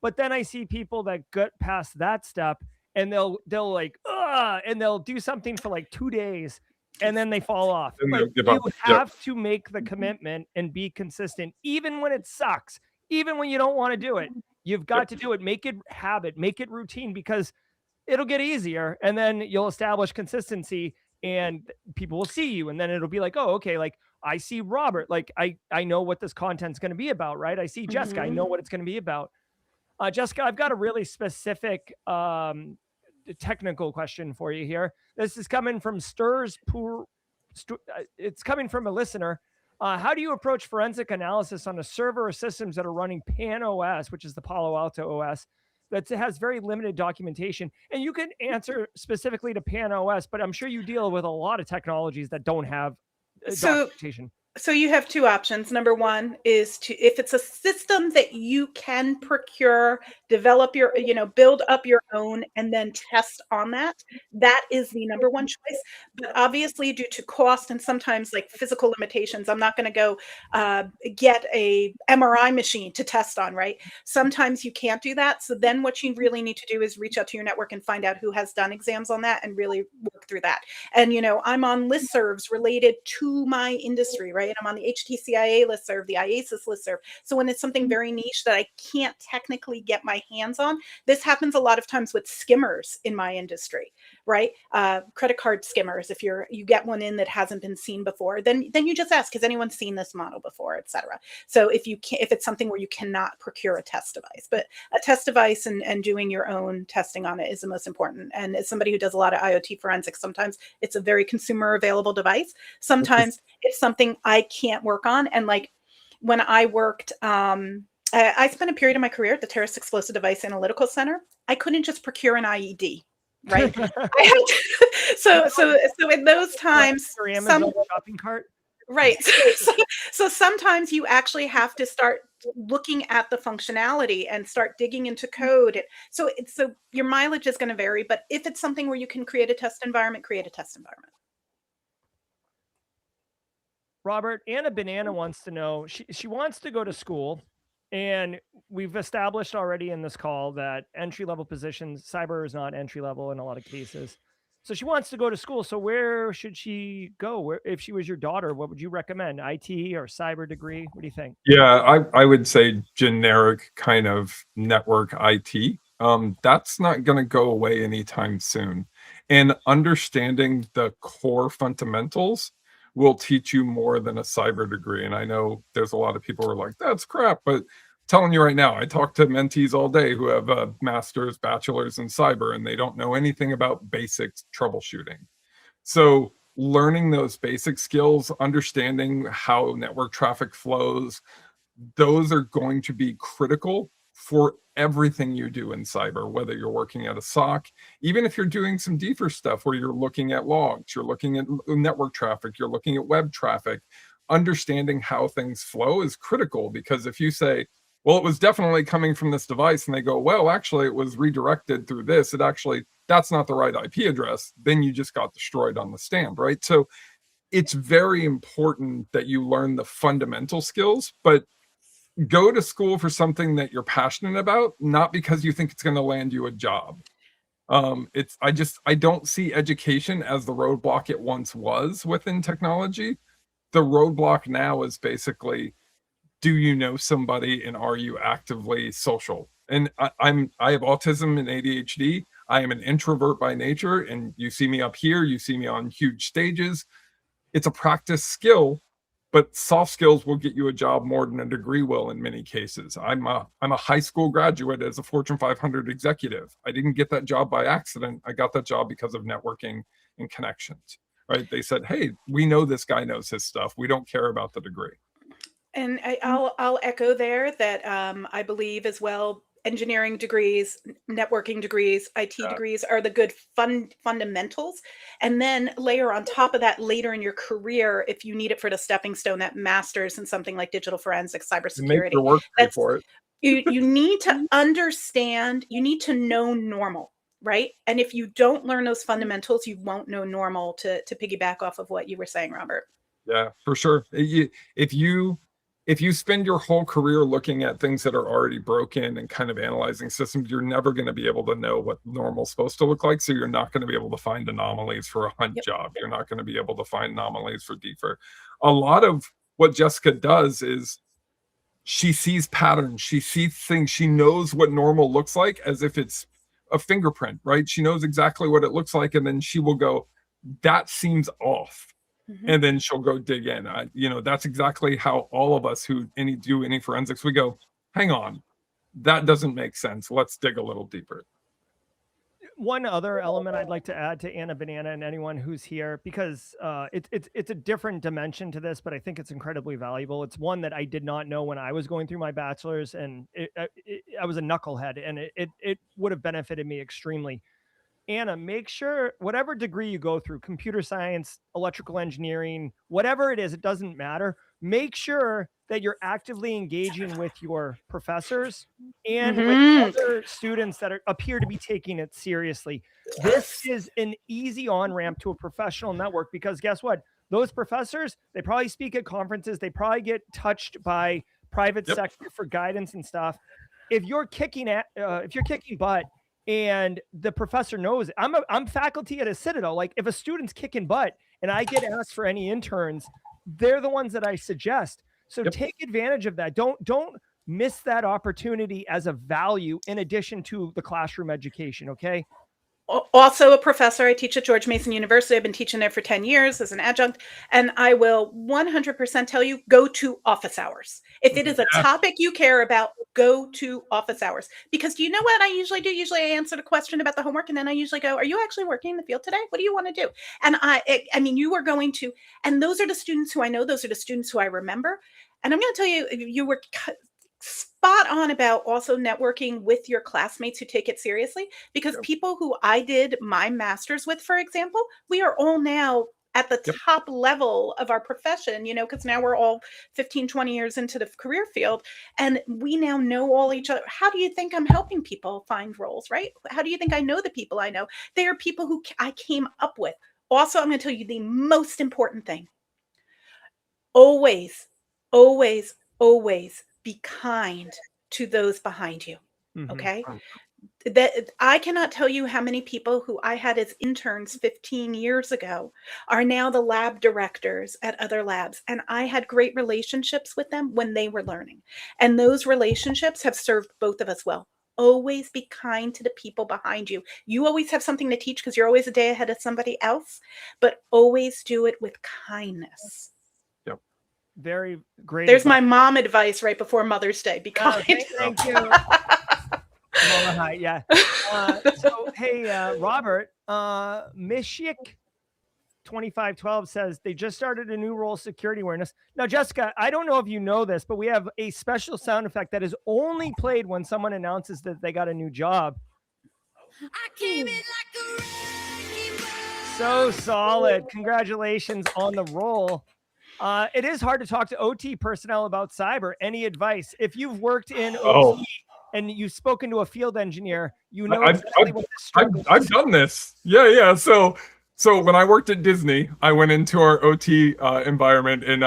But then I see people that get past that step and they'll like, and they'll do something for like 2 days and then they fall off. Like, you have to make the commitment and be consistent, even when it sucks, even when you don't want to do it. You've got to do it. Make it habit, make it routine, because it'll get easier, and then you'll establish consistency and people will see you, and then it'll be like, oh, okay, like, I see Robert, like, I know what this content's going to be about, right? I see Jessica, I know what it's going to be about. Jessica, I've got a really specific technical question for you here. This is coming from it's coming from a listener. How do you approach forensic analysis on a server or systems that are running Pan OS, which is the Palo Alto OS, that has very limited documentation? And you can answer specifically to Pan OS, but I'm sure you deal with a lot of technologies that don't have So documentation. So you have two options. Number one is to, if it's a system that you can procure, develop your, build up your own and then test on that, that is the number one choice. But obviously, due to cost and sometimes like physical limitations, I'm not going to go get a MRI machine to test on, right? Sometimes you can't do that. So then what you really need to do is reach out to your network and find out who has done exams on that and really work through that. And, I'm on listservs related to my industry, right? I'm on the HTCIA listserv, the IASIS listserv. So when it's something very niche that I can't technically get my hands on, this happens a lot of times with skimmers in my industry, right? Credit card skimmers. If you get one in that hasn't been seen before, then you just ask, has anyone seen this model before, etc. So if it's something where you cannot procure a test device, but a test device and doing your own testing on it is the most important. And as somebody who does a lot of IoT forensics, sometimes it's a very consumer available device. Sometimes it's something I can't work on. And like when I worked, I spent a period of my career at the Terrorist Explosive Device Analytical Center. I couldn't just procure an IED, right? So in those times, Your Amazon shopping cart. Right. So sometimes you actually have to start looking at the functionality and start digging into code. So your mileage is going to vary, but if it's something where you can create a test environment, create a test environment. Robert, Anna Banana wants to know, she wants to go to school, and we've established already in this call that entry-level positions, cyber is not entry-level in a lot of cases. So she wants to go to school. So where should she go? If she was your daughter, what would you recommend? IT or cyber degree? What do you think? Yeah, I would say generic kind of network IT. That's not going to go away anytime soon. And understanding the core fundamentals will teach you more than a cyber degree. And I know there's a lot of people who are like, that's crap. But telling you right now, I talk to mentees all day who have a master's, bachelor's in cyber, and they don't know anything about basic troubleshooting. So learning those basic skills, understanding how network traffic flows, those are going to be critical for everything you do in cyber, whether you're working at a SOC, even if you're doing some deeper stuff where you're looking at logs, you're looking at network traffic, you're looking at web traffic. Understanding how things flow is critical, because if you say, well, it was definitely coming from this device, and they go, well, actually, it was redirected through this, that's not the right IP address, then you just got destroyed on the stand, right? So it's very important that you learn the fundamental skills, but go to school for something that you're passionate about, not because you think it's going to land you a job. I don't see education as the roadblock it once was within technology. The roadblock now is basically, do you know somebody and are you actively social? And I have autism and ADHD. I am an introvert by nature, and you see me up here, you see me on huge stages. It's a practice skill, but soft skills will get you a job more than a degree will in many cases. I'm a high school graduate as a Fortune 500 executive. I didn't get that job by accident. I got that job because of networking and connections, right? They said, hey, we know this guy knows his stuff. We don't care about the degree. And I'll echo there that I believe as well, engineering degrees, networking degrees, IT degrees are the good fundamentals. And then layer on top of that later in your career, if you need it for the stepping stone, that master's in something like digital forensics, cybersecurity. Make your work pay for it. You need to understand, you need to know normal, right? And if you don't learn those fundamentals, you won't know normal, to piggyback off of what you were saying, Robert. Yeah, for sure. If you spend your whole career looking at things that are already broken and kind of analyzing systems, you're never going to be able to know what normal's supposed to look like. So you're not going to be able to find anomalies for a hunt job. You're not going to be able to find anomalies for defer. A lot of what Jessica does is she sees patterns. She sees things. She knows what normal looks like as if it's a fingerprint, right? She knows exactly what it looks like. And then she will go, that seems off. Mm-hmm. And then she'll go dig in. That's exactly how all of us who do any forensics, we go, hang on, that doesn't make sense. Let's dig a little deeper. one other element I'd like to add to Anna Banana and anyone who's here, because it's a different dimension to this, but I think it's incredibly valuable. It's one that I did not know when I was going through my bachelor's, and I was a knucklehead, and it would have benefited me extremely. Anna, make sure whatever degree you go through, computer science, electrical engineering, whatever it is, it doesn't matter. Make sure that you're actively engaging with your professors and with other students that appear to be taking it seriously. This is an easy on-ramp to a professional network, because guess what? Those professors, they probably speak at conferences. They probably get touched by private sector for guidance and stuff. If you're kicking butt, and the professor knows it. I'm faculty at a Citadel. Like, if a student's kicking butt and I get asked for any interns, they're the ones that I suggest. So take advantage of that. Don't miss that opportunity as a value in addition to the classroom education. Okay. Also a professor. I teach at George Mason University. I've been teaching there for 10 years as an adjunct. And I will 100% tell you, go to office hours. If it is a topic you care about, go to office hours. Because do you know what I usually do? Usually I answer the question about the homework, and then I usually go, are you actually working in the field today? What do you want to do? And I mean, you are going to, and those are the students who I know, those are the students who I remember. And I'm going to tell you, you were spot on about also networking with your classmates who take it seriously, because people who I did my master's with, for example, we are all now at the top level of our profession, you know, because now we're all 15, 20 years into the career field, and we now know all each other. How do you think I'm helping people find roles, right? How do you think I know the people I know? They are people who I came up with. Also, I'm going to tell you the most important thing. Always, always, always be kind to those behind you. Okay. That I cannot tell you how many people who I had as interns 15 years ago are now the lab directors at other labs. And I had great relationships with them when they were learning. And those relationships have served both of us well. Always be kind to the people behind you. You always have something to teach because you're always a day ahead of somebody else, but always do it with kindness. Very great. There's my mom advice right before Mother's Day. Be kind. Thank you. Yeah. So, hey, Robert, Mishik 2512 says they just started a new role, security awareness. Now, Jessica, I don't know if you know this, but we have a special sound effect that is only played when someone announces that they got a new job. I came in like a wrecking ball. So solid. Congratulations on the role. It is hard to talk to OT personnel about cyber. Any advice? If you've worked in OT and you've spoken to a field engineer, you know exactly what this struggle is. I've done this. Yeah. So when I worked at Disney, I went into our OT environment, and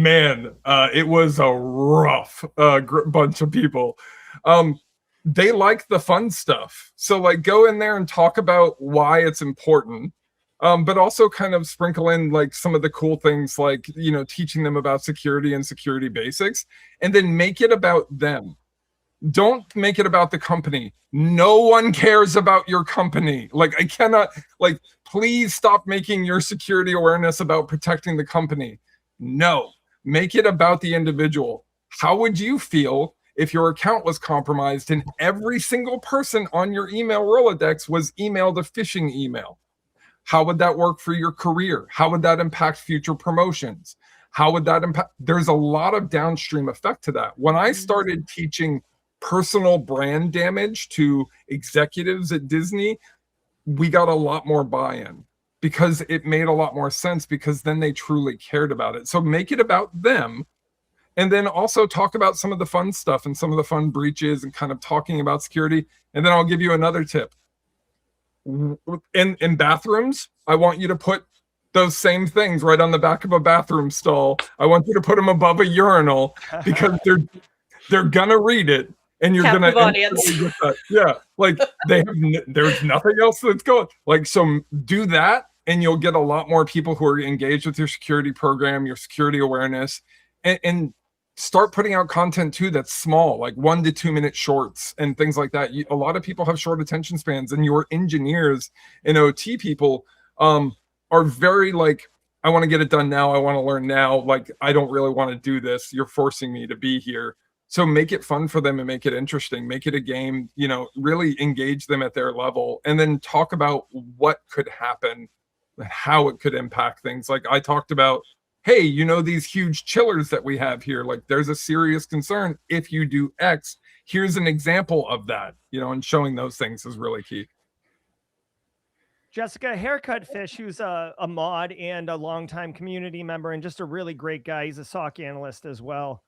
man, it was a rough bunch of people. They like the fun stuff. So like, go in there and talk about why it's important. But also kind of sprinkle in like some of the cool things, like, you know, teaching them about security and security basics, and then make it about them. Don't make it about the company. No one cares about your company. Like, I cannot, like, please stop making your security awareness about protecting the company. No, make it about the individual. How would you feel if your account was compromised and every single person on your email Rolodex was emailed a phishing email? How would that work for your career? How would that impact future promotions? How would that impact? There's a lot of downstream effect to that. When I started teaching personal brand damage to executives at Disney, we got a lot more buy-in because it made a lot more sense, because then they truly cared about it. So make it about them. And then also talk about some of the fun stuff and some of the fun breaches and kind of talking about security. And then I'll give you another tip. In bathrooms, I want you to put those same things right on the back of a bathroom stall. I want you to put them above a urinal, because they're gonna read it, and you're Captive gonna audience. Yeah, like there's nothing else that's going. Like, so do that, and you'll get a lot more people who are engaged with your security program, your security awareness, and start putting out content too that's small, like 1 to 2 minute shorts and things like that. A lot of people have short attention spans, and your engineers and OT people are very like, I want to get it done now. I want to learn now. Like, I don't really want to do this. You're forcing me to be here. So make it fun for them and make it interesting, make it a game, really engage them at their level, and then talk about what could happen and how it could impact things. Like I talked about, hey, these huge chillers that we have here, like there's a serious concern if you do X. Here's an example of that, and showing those things is really key. Jessica, Haircut Fish, who's a mod and a longtime community member and just a really great guy. He's a SOC analyst as well.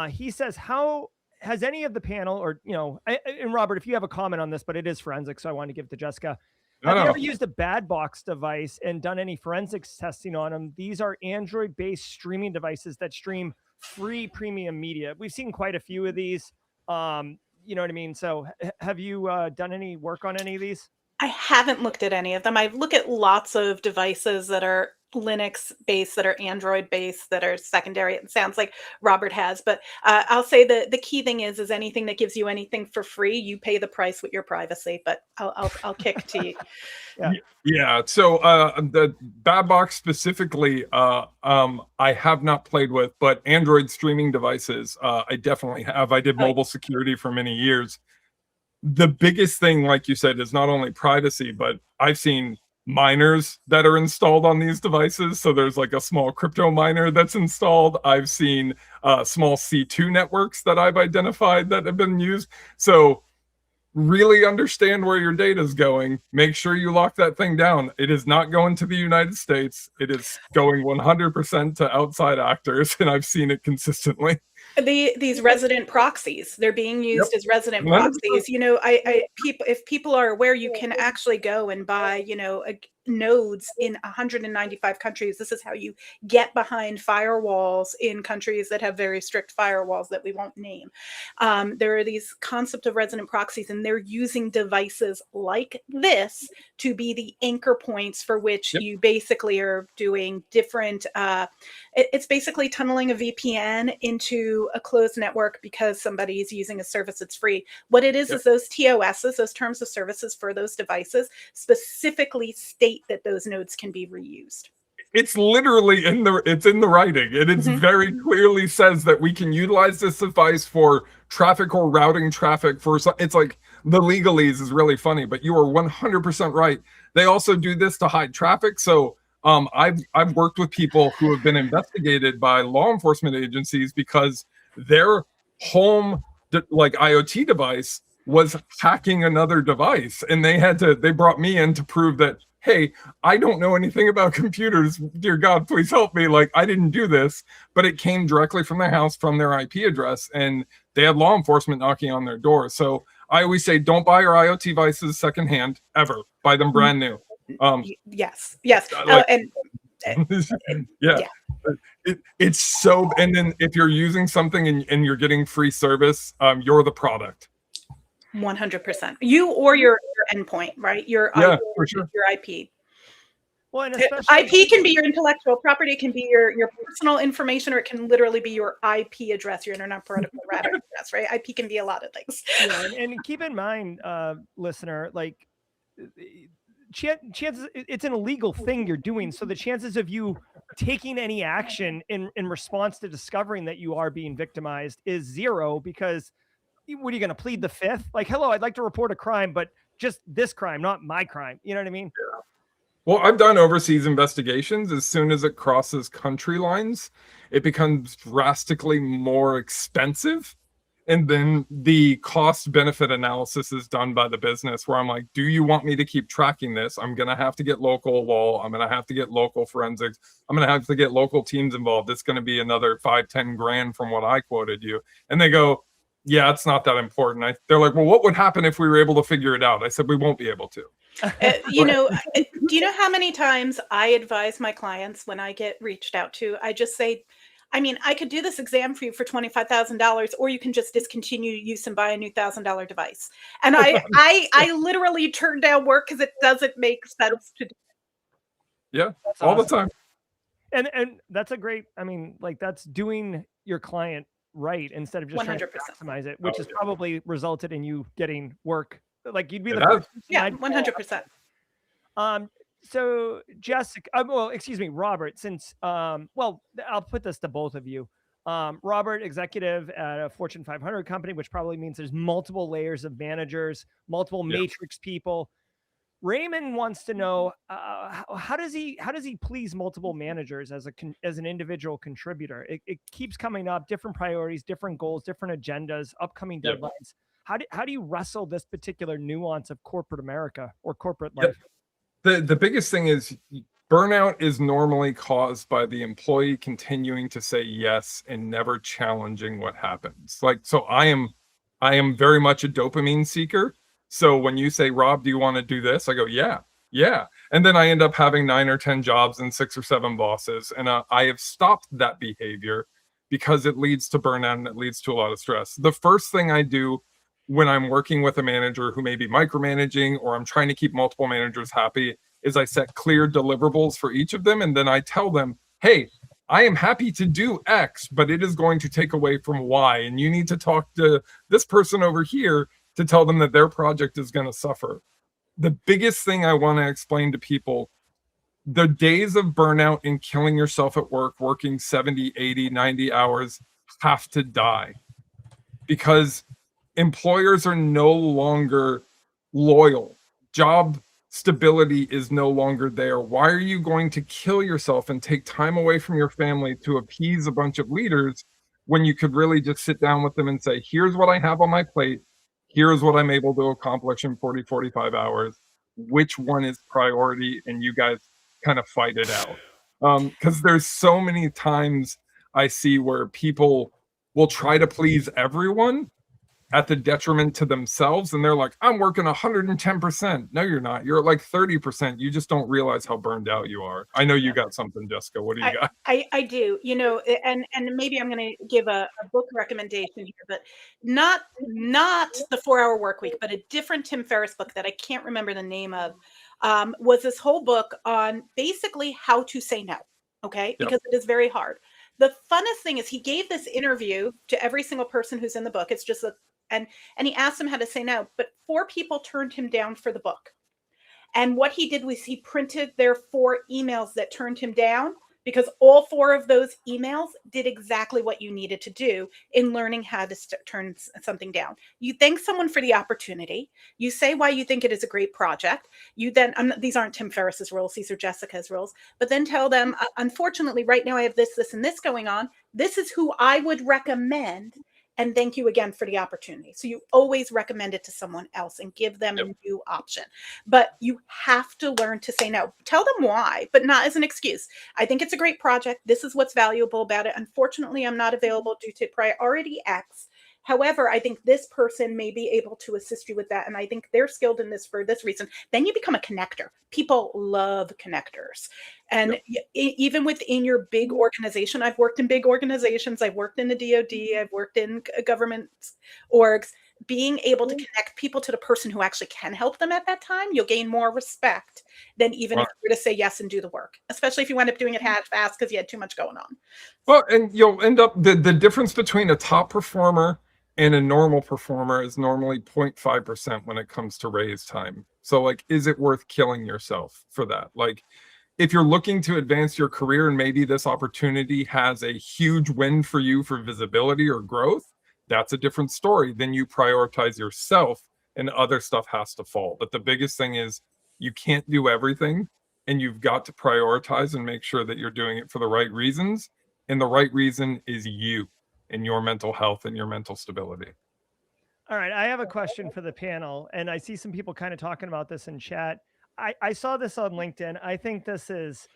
He says, how has any of the panel or, and Robert, if you have a comment on this, but it is forensic, so I want to give it to Jessica. Have you ever used a bad box device and done any forensics testing on them? These are Android-based streaming devices that stream free premium media. We've seen quite a few of these. You know what I mean? So have you done any work on any of these? I haven't looked at any of them. I look at lots of devices that are Linux based, that are Android based, that are secondary. It sounds like Robert has, but I'll say the key thing is anything that gives you anything for free, you pay the price with your privacy. But I'll kick to you. Yeah. So the bad box specifically, I have not played with, but Android streaming devices, I definitely have. I did mobile security for many years. The biggest thing, like you said, is not only privacy, but I've seen miners that are installed on these devices. So there's like a small crypto miner that's installed. I've seen small C2 networks that I've identified that have been used. So really understand where your data is going. Make sure you lock that thing down. It is not going to the United States. It is going 100% to outside actors, and I've seen it consistently. These resident proxies, they're being used as resident proxies. If people are aware, you can actually go and buy, nodes in 195 countries. This is how you get behind firewalls in countries that have very strict firewalls that we won't name. There are these concept of resident proxies, and they're using devices like this to be the anchor points for which you basically are doing different, it's basically tunneling a VPN into a closed network because somebody is using a service that's free. What it is those TOSs, those terms of services for those devices, specifically state that those nodes can be reused. It's literally in the writing, and it's very clearly says that we can utilize this device for traffic or routing traffic for. It's like the legalese is really funny, but you are 100% right. They also do this to hide traffic. So I've worked with people who have been investigated by law enforcement agencies because their home IoT device was hacking another device, and they brought me in to prove that, hey, I don't know anything about computers. Dear God, please help me. Like, I didn't do this, but it came directly from their house, from their IP address, and they had law enforcement knocking on their door. So I always say, don't buy your IoT devices secondhand ever. Buy them brand new. Yes. It's so. And then if you're using something and you're getting free service, you're the product. 100%. You or your endpoint, right? Your for sure. Your IP. Well, and especially IP can be your intellectual property, it can be your personal information, or it can literally be your IP address, your internet protocol router address, right? IP can be a lot of things. And keep in mind, listener, like chances, it's an illegal thing you're doing. So the chances of you taking any action in response to discovering that you are being victimized is zero, because what are you going to plead the fifth? Like, hello, I'd like to report a crime, but just this crime, not my crime. You know what I mean? Yeah. Well, I've done overseas investigations. As soon as it crosses country lines, it becomes drastically more expensive. And then the cost benefit analysis is done by the business, where I'm like, do you want me to keep tracking this? I'm going to have to get local law. I'm going to have to get local forensics. I'm going to have to get local teams involved. It's going to be another 5-10 grand from what I quoted you. And they go, yeah, it's not that important. They're like, well, what would happen if we were able to figure it out? I said, we won't be able to. Do you know how many times I advise my clients when I get reached out to? I just say, I mean, I could do this exam for you for $25,000, or you can just discontinue use and buy a new $1,000 device. And I literally turn down work because it doesn't make sense to do. Yeah, that's all awesome. The time. And that's a great, I mean, like, that's doing your client right instead of just 100%. Trying to maximize it, which has probably resulted in you getting work. Like, you'd be the first. Yeah, 100%. So Jessica, excuse me, Robert, since, well, I'll put this to both of you. Robert, executive at a Fortune 500 company, which probably means there's multiple layers of managers, multiple matrix people. Raymond wants to know how does he please multiple managers as an individual contributor? It keeps coming up, different priorities, different goals, different agendas, upcoming deadlines. How do you wrestle this particular nuance of corporate America or corporate life? The biggest thing is burnout is normally caused by the employee continuing to say yes and never challenging what happens. Like, so I am very much a dopamine seeker. So when you say, Rob, do you want to do this? I go, yeah. And then I end up having 9 or 10 jobs and 6 or 7 bosses. And I have stopped that behavior because it leads to burnout and it leads to a lot of stress. The first thing I do when I'm working with a manager who may be micromanaging or I'm trying to keep multiple managers happy is I set clear deliverables for each of them. And then I tell them, hey, I am happy to do X, but it is going to take away from Y. And you need to talk to this person over here to tell them that their project is going to suffer. The biggest thing I want to explain to people, the days of burnout and killing yourself at work, working 70, 80, 90 hours have to die because employers are no longer loyal. Job stability is no longer there. Why are you going to kill yourself and take time away from your family to appease a bunch of leaders when you could really just sit down with them and say, here's what I have on my plate. Here's what I'm able to accomplish in 40, 45 hours. Which one is priority? And you guys kind of fight it out. Because there's so many times I see where people will try to please everyone at the detriment to themselves. And they're like, I'm working 110%. No, you're not. You're at like 30%. You just don't realize how burned out you are. I know you got something, Jessica. What do you got? I do, and maybe I'm going to give a book recommendation here, but not the 4-Hour Workweek, but a different Tim Ferriss book that I can't remember the name of, was this whole book on basically how to say no. Okay. Because it is very hard. The funnest thing is he gave this interview to every single person who's in the book. It's just and he asked them how to say no, but 4 people turned him down for the book. And what he did was he printed their 4 emails that turned him down, because all 4 of those emails did exactly what you needed to do in learning how to turn something down. You thank someone for the opportunity. You say why you think it is a great project. You then, these aren't Tim Ferriss's rules, these are Jessica's rules, but then tell them, unfortunately, right now I have this, and this going on. This is who I would recommend. And thank you again for the opportunity. So you always recommend it to someone else and give them a new option. But you have to learn to say no. Tell them why, but not as an excuse. I think it's a great project. This is what's valuable about it. Unfortunately, I'm not available due to priority X. However, I think this person may be able to assist you with that. And I think they're skilled in this for this reason. Then you become a connector. People love connectors. And even within your big organization, I've worked in big organizations. I've worked in the DoD. I've worked in government orgs. Being able to connect people to the person who actually can help them at that time, you'll gain more respect than even if you were to say yes and do the work, especially if you end up doing it half-fast because you had too much going on. Well, and you'll end up, the difference between a top performer and a normal performer is normally 0.5% when it comes to raise time. So like, is it worth killing yourself for that? Like, if you're looking to advance your career and maybe this opportunity has a huge win for you for visibility or growth, that's a different story. Then you prioritize yourself and other stuff has to fall. But the biggest thing is you can't do everything and you've got to prioritize and make sure that you're doing it for the right reasons. And the right reason is you and your mental health and your mental stability. All right. I have a question for the panel, and I see some people kind of talking about this in chat. I saw this on LinkedIn. I think this is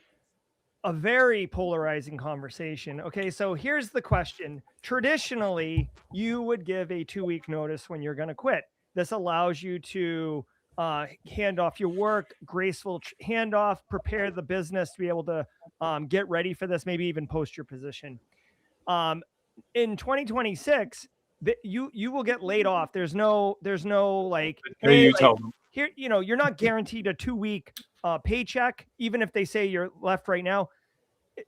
a very polarizing conversation. Okay, so here's the question. Traditionally, you would give a 2-week notice when you're going to quit. This allows you to hand off your work, graceful handoff, prepare the business to be able to get ready for this, maybe even post your position. In 2026, you will get laid off. There's no like, hey, you tell them. Here, you're not guaranteed a 2-week paycheck, even if they say you're left right now.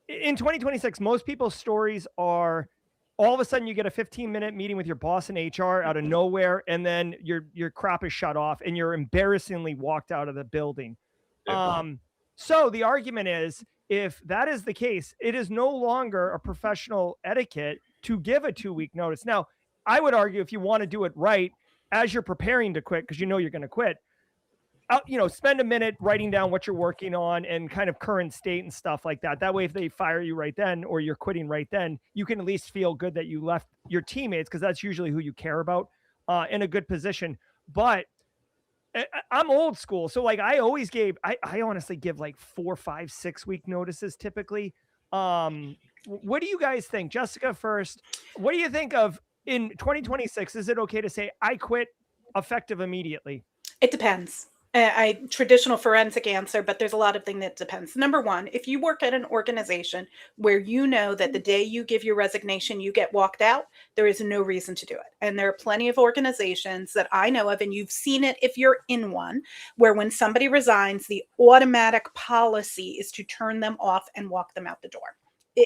In 2026, most people's stories are all of a sudden you get a 15-minute meeting with your boss in HR out of nowhere, and then your crap is shut off and you're embarrassingly walked out of the building. So the argument is, if that is the case, it is no longer a professional etiquette to give a 2-week notice. Now, I would argue if you want to do it right as you're preparing to quit, because you know you're going to quit, spend a minute writing down what you're working on and kind of current state and stuff like that. That way, if they fire you right then or you're quitting right then, you can at least feel good that you left your teammates, because that's usually who you care about, in a good position. But I'm old school. So like I always gave, I honestly give like 4, 5, 6 week notices typically. What do you guys think? Jessica first. What do you think of in 2026? Is it okay to say I quit effective immediately? It depends. Traditional forensic answer, but there's a lot of things that depends. Number one, if you work at an organization where you know that the day you give your resignation, you get walked out, there is no reason to do it. And there are plenty of organizations that I know of, and you've seen it if you're in one, where when somebody resigns, the automatic policy is to turn them off and walk them out the door.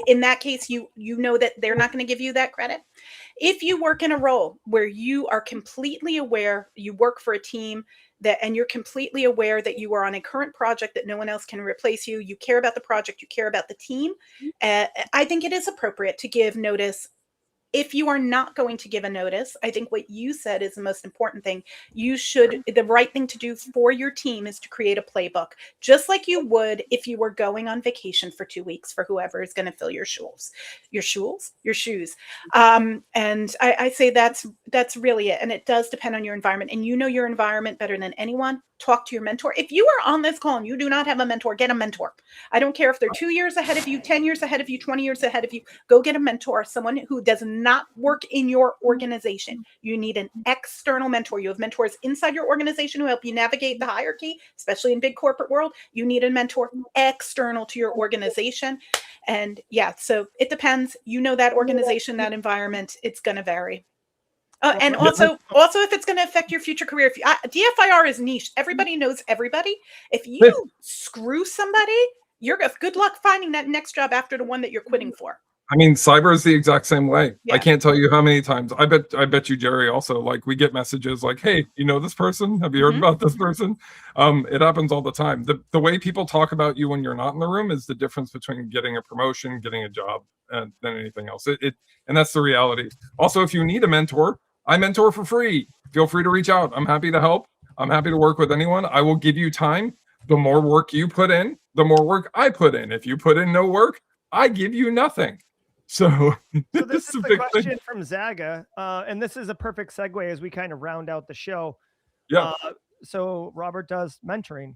In that case, you know that they're not going to give you that credit. If you work in a role where you are completely aware, you work for a team and you're completely aware that you are on a current project that no one else can replace you, you care about the project, you care about the team, I think it is appropriate to give notice. If you are not going to give a notice, I think what you said is the most important thing. The right thing to do for your team is to create a playbook, just like you would if you were going on vacation for 2 weeks for whoever is going to fill your shoes. And I say that's really it. And it does depend on your environment, and you know your environment better than anyone. Talk to your mentor. If you are on this call and you do not have a mentor, get a mentor. I don't care if they're 2 years ahead of you, 10 years ahead of you, 20 years ahead of you. Go get a mentor, someone who does not work in your organization. You need an external mentor. You have mentors inside your organization who help you navigate the hierarchy, especially in big corporate world. You need a mentor external to your organization. And yeah, so it depends. You know that organization, that environment, it's going to vary. And also if it's going to affect your future career, DFIR is niche. Everybody knows everybody. If you screw somebody, you're good luck finding that next job after the one that you're quitting for. I mean, cyber is the exact same way. Yeah. I can't tell you how many times. I bet you, Jerry, also, like, we get messages like, hey, you know this person? Have you heard about this person? It happens all the time. The way people talk about you when you're not in the room is the difference between getting a promotion, getting a job, than anything else. And that's the reality. Also, if you need a mentor, I mentor for free. Feel free to reach out. I'm happy to help. I'm happy to work with anyone. I will give you time. The more work you put in, the more work I put in. If you put in no work, I give you nothing. So this is the question from Zaga, and this is a perfect segue as we kind of round out the show. Yeah. So Robert does mentoring.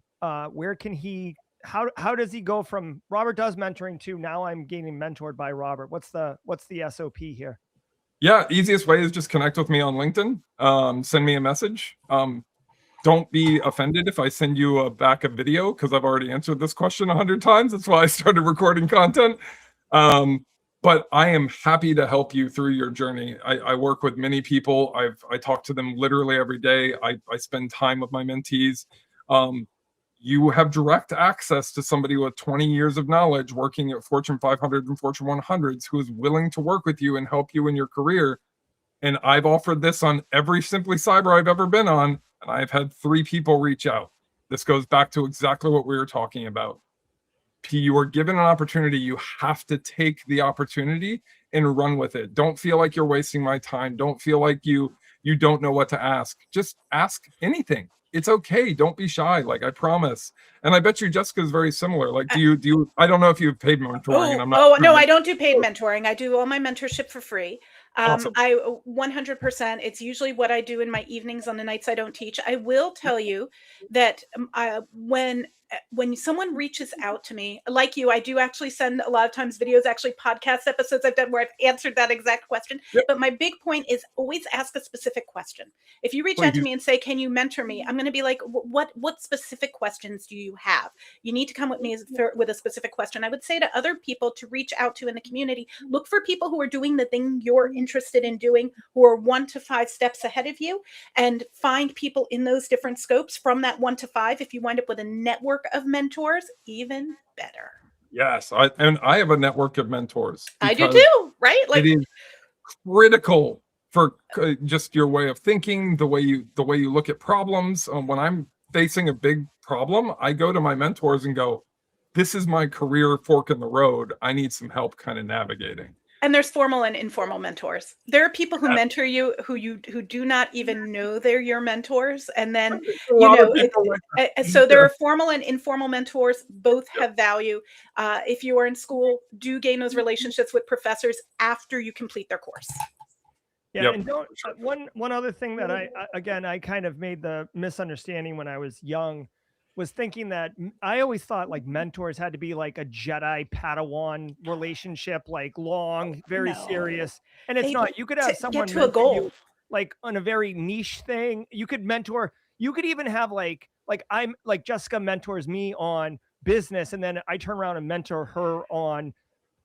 Where can he? How does he go from Robert does mentoring to now I'm getting mentored by Robert? What's the SOP here? Yeah, easiest way is just connect with me on LinkedIn. Send me a message. Don't be offended if I send you back a video, because I've already answered this question 100 times. That's why I started recording content. But I am happy to help you through your journey. I work with many people. I talk to them literally every day. I spend time with my mentees. You have direct access to somebody with 20 years of knowledge working at Fortune 500 and Fortune 100s who is willing to work with you and help you in your career. And I've offered this on every Simply Cyber I've ever been on, and I've had 3 people reach out. This goes back to exactly what we were talking about. You are given an opportunity. You have to take the opportunity and run with it. Don't feel like you're wasting my time. Don't feel like you don't know what to ask. Just ask anything. It's okay. Don't be shy. Like, I promise. And I bet you Jessica is very similar. Like, do you, I don't know if you've paid mentoring. And I'm not no, I don't do paid mentoring. I do all my mentorship for free. Awesome. I 100%. It's usually what I do in my evenings on the nights I don't teach. I will tell you that when someone reaches out to me, like you, I do actually send a lot of times videos, actually podcast episodes I've done where I've answered that exact question. Yep. But my big point is always ask a specific question. If you reach out to me and say, can you mentor me? I'm going to be like, what specific questions do you have? You need to come with me with a specific question. I would say to other people to reach out to in the community, look for people who are doing the thing you're interested in doing, who are 1 to 5 steps ahead of you, and find people in those different scopes from that 1 to 5. If you wind up with a network of mentors, even better. Yes, I have a network of mentors. I do too, right? Like, it is critical for just your way of thinking, the way you look at problems. When I'm facing a big problem, I go to my mentors and go, this is my career fork in the road. I need some help kind of navigating. And there's formal and informal mentors. There are people who mentor you who do not even know they're your mentors, and then so there are formal and informal mentors. Both have value. If you are in school, do gain those relationships with professors after you complete their course. Yeah, and don't one other thing that I kind of made the misunderstanding when I was young was thinking that I always thought like mentors had to be like a Jedi Padawan relationship, like long, very serious. And it's not. You could have someone get to a goal, you, like on a very niche thing. You could mentor. You could even have like I'm like Jessica mentors me on business, and then I turn around and mentor her on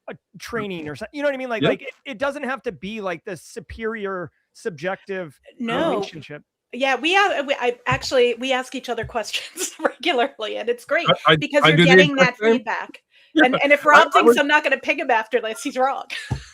a training or something. You know what I mean? Like it doesn't have to be like this superior subjective relationship. Yeah, we ask each other questions regularly, and it's great because you're getting that feedback. Yeah. And if Rob thinks I'm not going to pig him after this, he's wrong.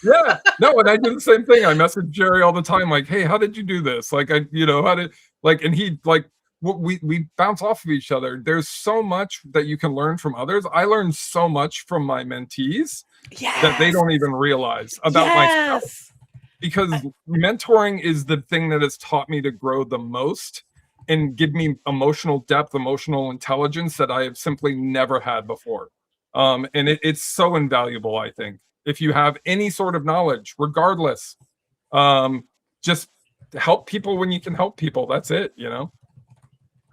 Yeah, no, and I do the same thing. I message Jerry all the time, like, "Hey, how did you do this?" Like, how did and he like we bounce off of each other. There's so much that you can learn from others. I learned so much from my mentees that they don't even realize about myself. Because mentoring is the thing that has taught me to grow the most and give me emotional depth, emotional intelligence that I have simply never had before. And it's so invaluable, I think. If you have any sort of knowledge, regardless, just help people when you can help people. That's it,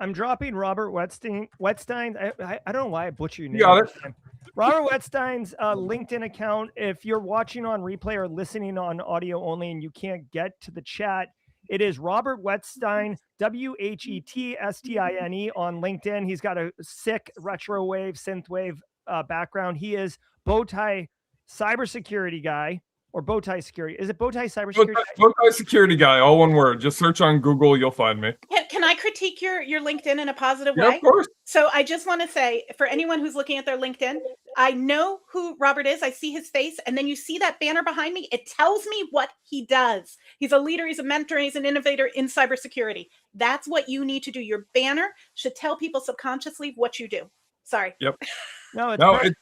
I'm dropping Robert Wetstein. I don't know why I butcher your name. You got it. Robert Wetstein's LinkedIn account. If you're watching on replay or listening on audio only and you can't get to the chat, it is Robert Wetstein, WHETSTINE on LinkedIn. He's got a sick retro wave, synthwave background. He is Bowtie cybersecurity guy. Or Bowtie Security. Is it Bowtie Cybersecurity? Bowtie Security Guy, all one word. Just search on Google, you'll find me. Can I critique your LinkedIn in a positive way? Yeah, of course. So I just want to say, for anyone who's looking at their LinkedIn, I know who Robert is. I see his face. And then you see that banner behind me. It tells me what he does. He's a leader. He's a mentor. He's an innovator in cybersecurity. That's what you need to do. Your banner should tell people subconsciously what you do. Sorry. Yep. It's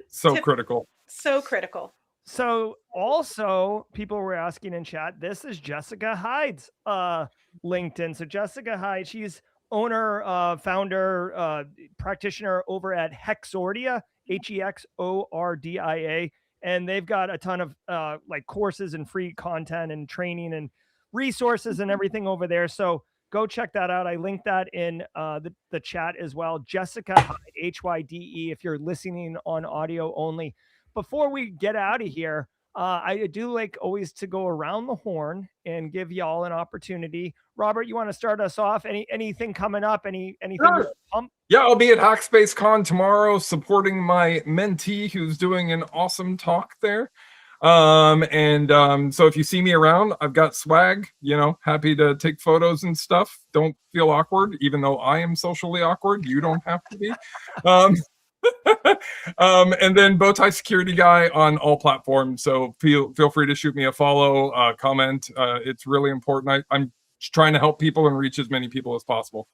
so critical. So critical. So also people were asking in chat, this is Jessica Hyde's LinkedIn. So Jessica Hyde, she's owner, founder, practitioner over at Hexordia, HEXORDIA. And they've got a ton of like courses and free content and training and resources and everything over there. So go check that out. I linked that in the chat as well. Jessica Hyde, HYDE, if you're listening on audio only. Before we get out of here, I do like always to go around the horn and give y'all an opportunity. Robert, you want to start us off? Anything coming up? Anything? Sure. Yeah, I'll be at Hackspace Con tomorrow supporting my mentee who's doing an awesome talk there. So if you see me around, I've got swag, happy to take photos and stuff. Don't feel awkward, even though I am socially awkward. You don't have to be. And then Bowtie Security Guy on all platforms. So feel free to shoot me a follow, comment. It's really important. I'm trying to help people and reach as many people as possible.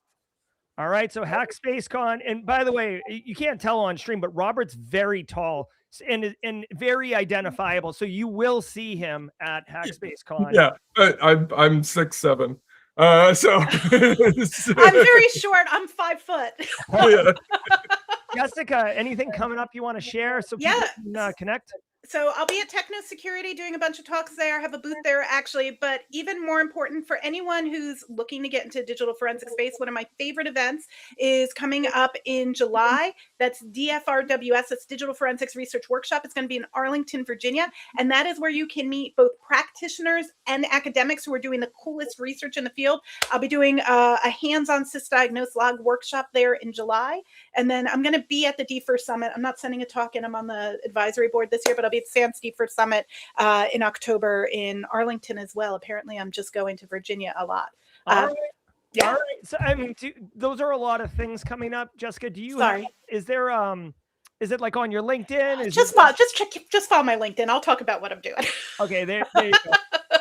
All right. So Hackspace Con. And by the way, you can't tell on stream, but Robert's very tall and very identifiable. So you will see him at Hackspace Con. Yeah, I'm 6'7". So I'm very short. I'm 5 foot. Yeah. Jessica, anything coming up you want to share so people can connect? So I'll be at Techno Security doing a bunch of talks there. I have a booth there actually, but even more important for anyone who's looking to get into digital forensic space, one of my favorite events is coming up in July. That's DFRWS, that's Digital Forensics Research Workshop. It's going to be in Arlington, Virginia. And that is where you can meet both practitioners and academics who are doing the coolest research in the field. I'll be doing a hands-on sysdiagnose log workshop there in July. And then I'm going to be at the DFIR Summit. I'm not sending a talk in. I'm on the advisory board this year, but I'll be at SANS DFIR Summit in October in Arlington as well. Apparently, I'm just going to Virginia a lot. All right. Yeah. All right. So, I mean, those are a lot of things coming up. Jessica, do you is there, is it like on your LinkedIn? Just follow my LinkedIn. I'll talk about what I'm doing. Okay. There you go.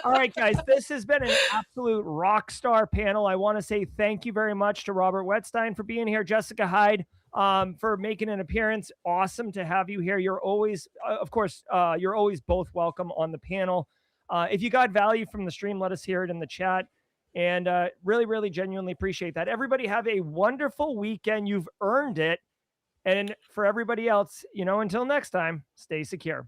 All right, guys, this has been an absolute rock star panel. I want to say thank you very much to Robert Wetstein for being here. Jessica Hyde, for making an appearance. Awesome to have you here. You're always, of course, you're always both welcome on the panel. If you got value from the stream, let us hear it in the chat. And really, really genuinely appreciate that. Everybody have a wonderful weekend. You've earned it. And for everybody else, until next time, stay secure.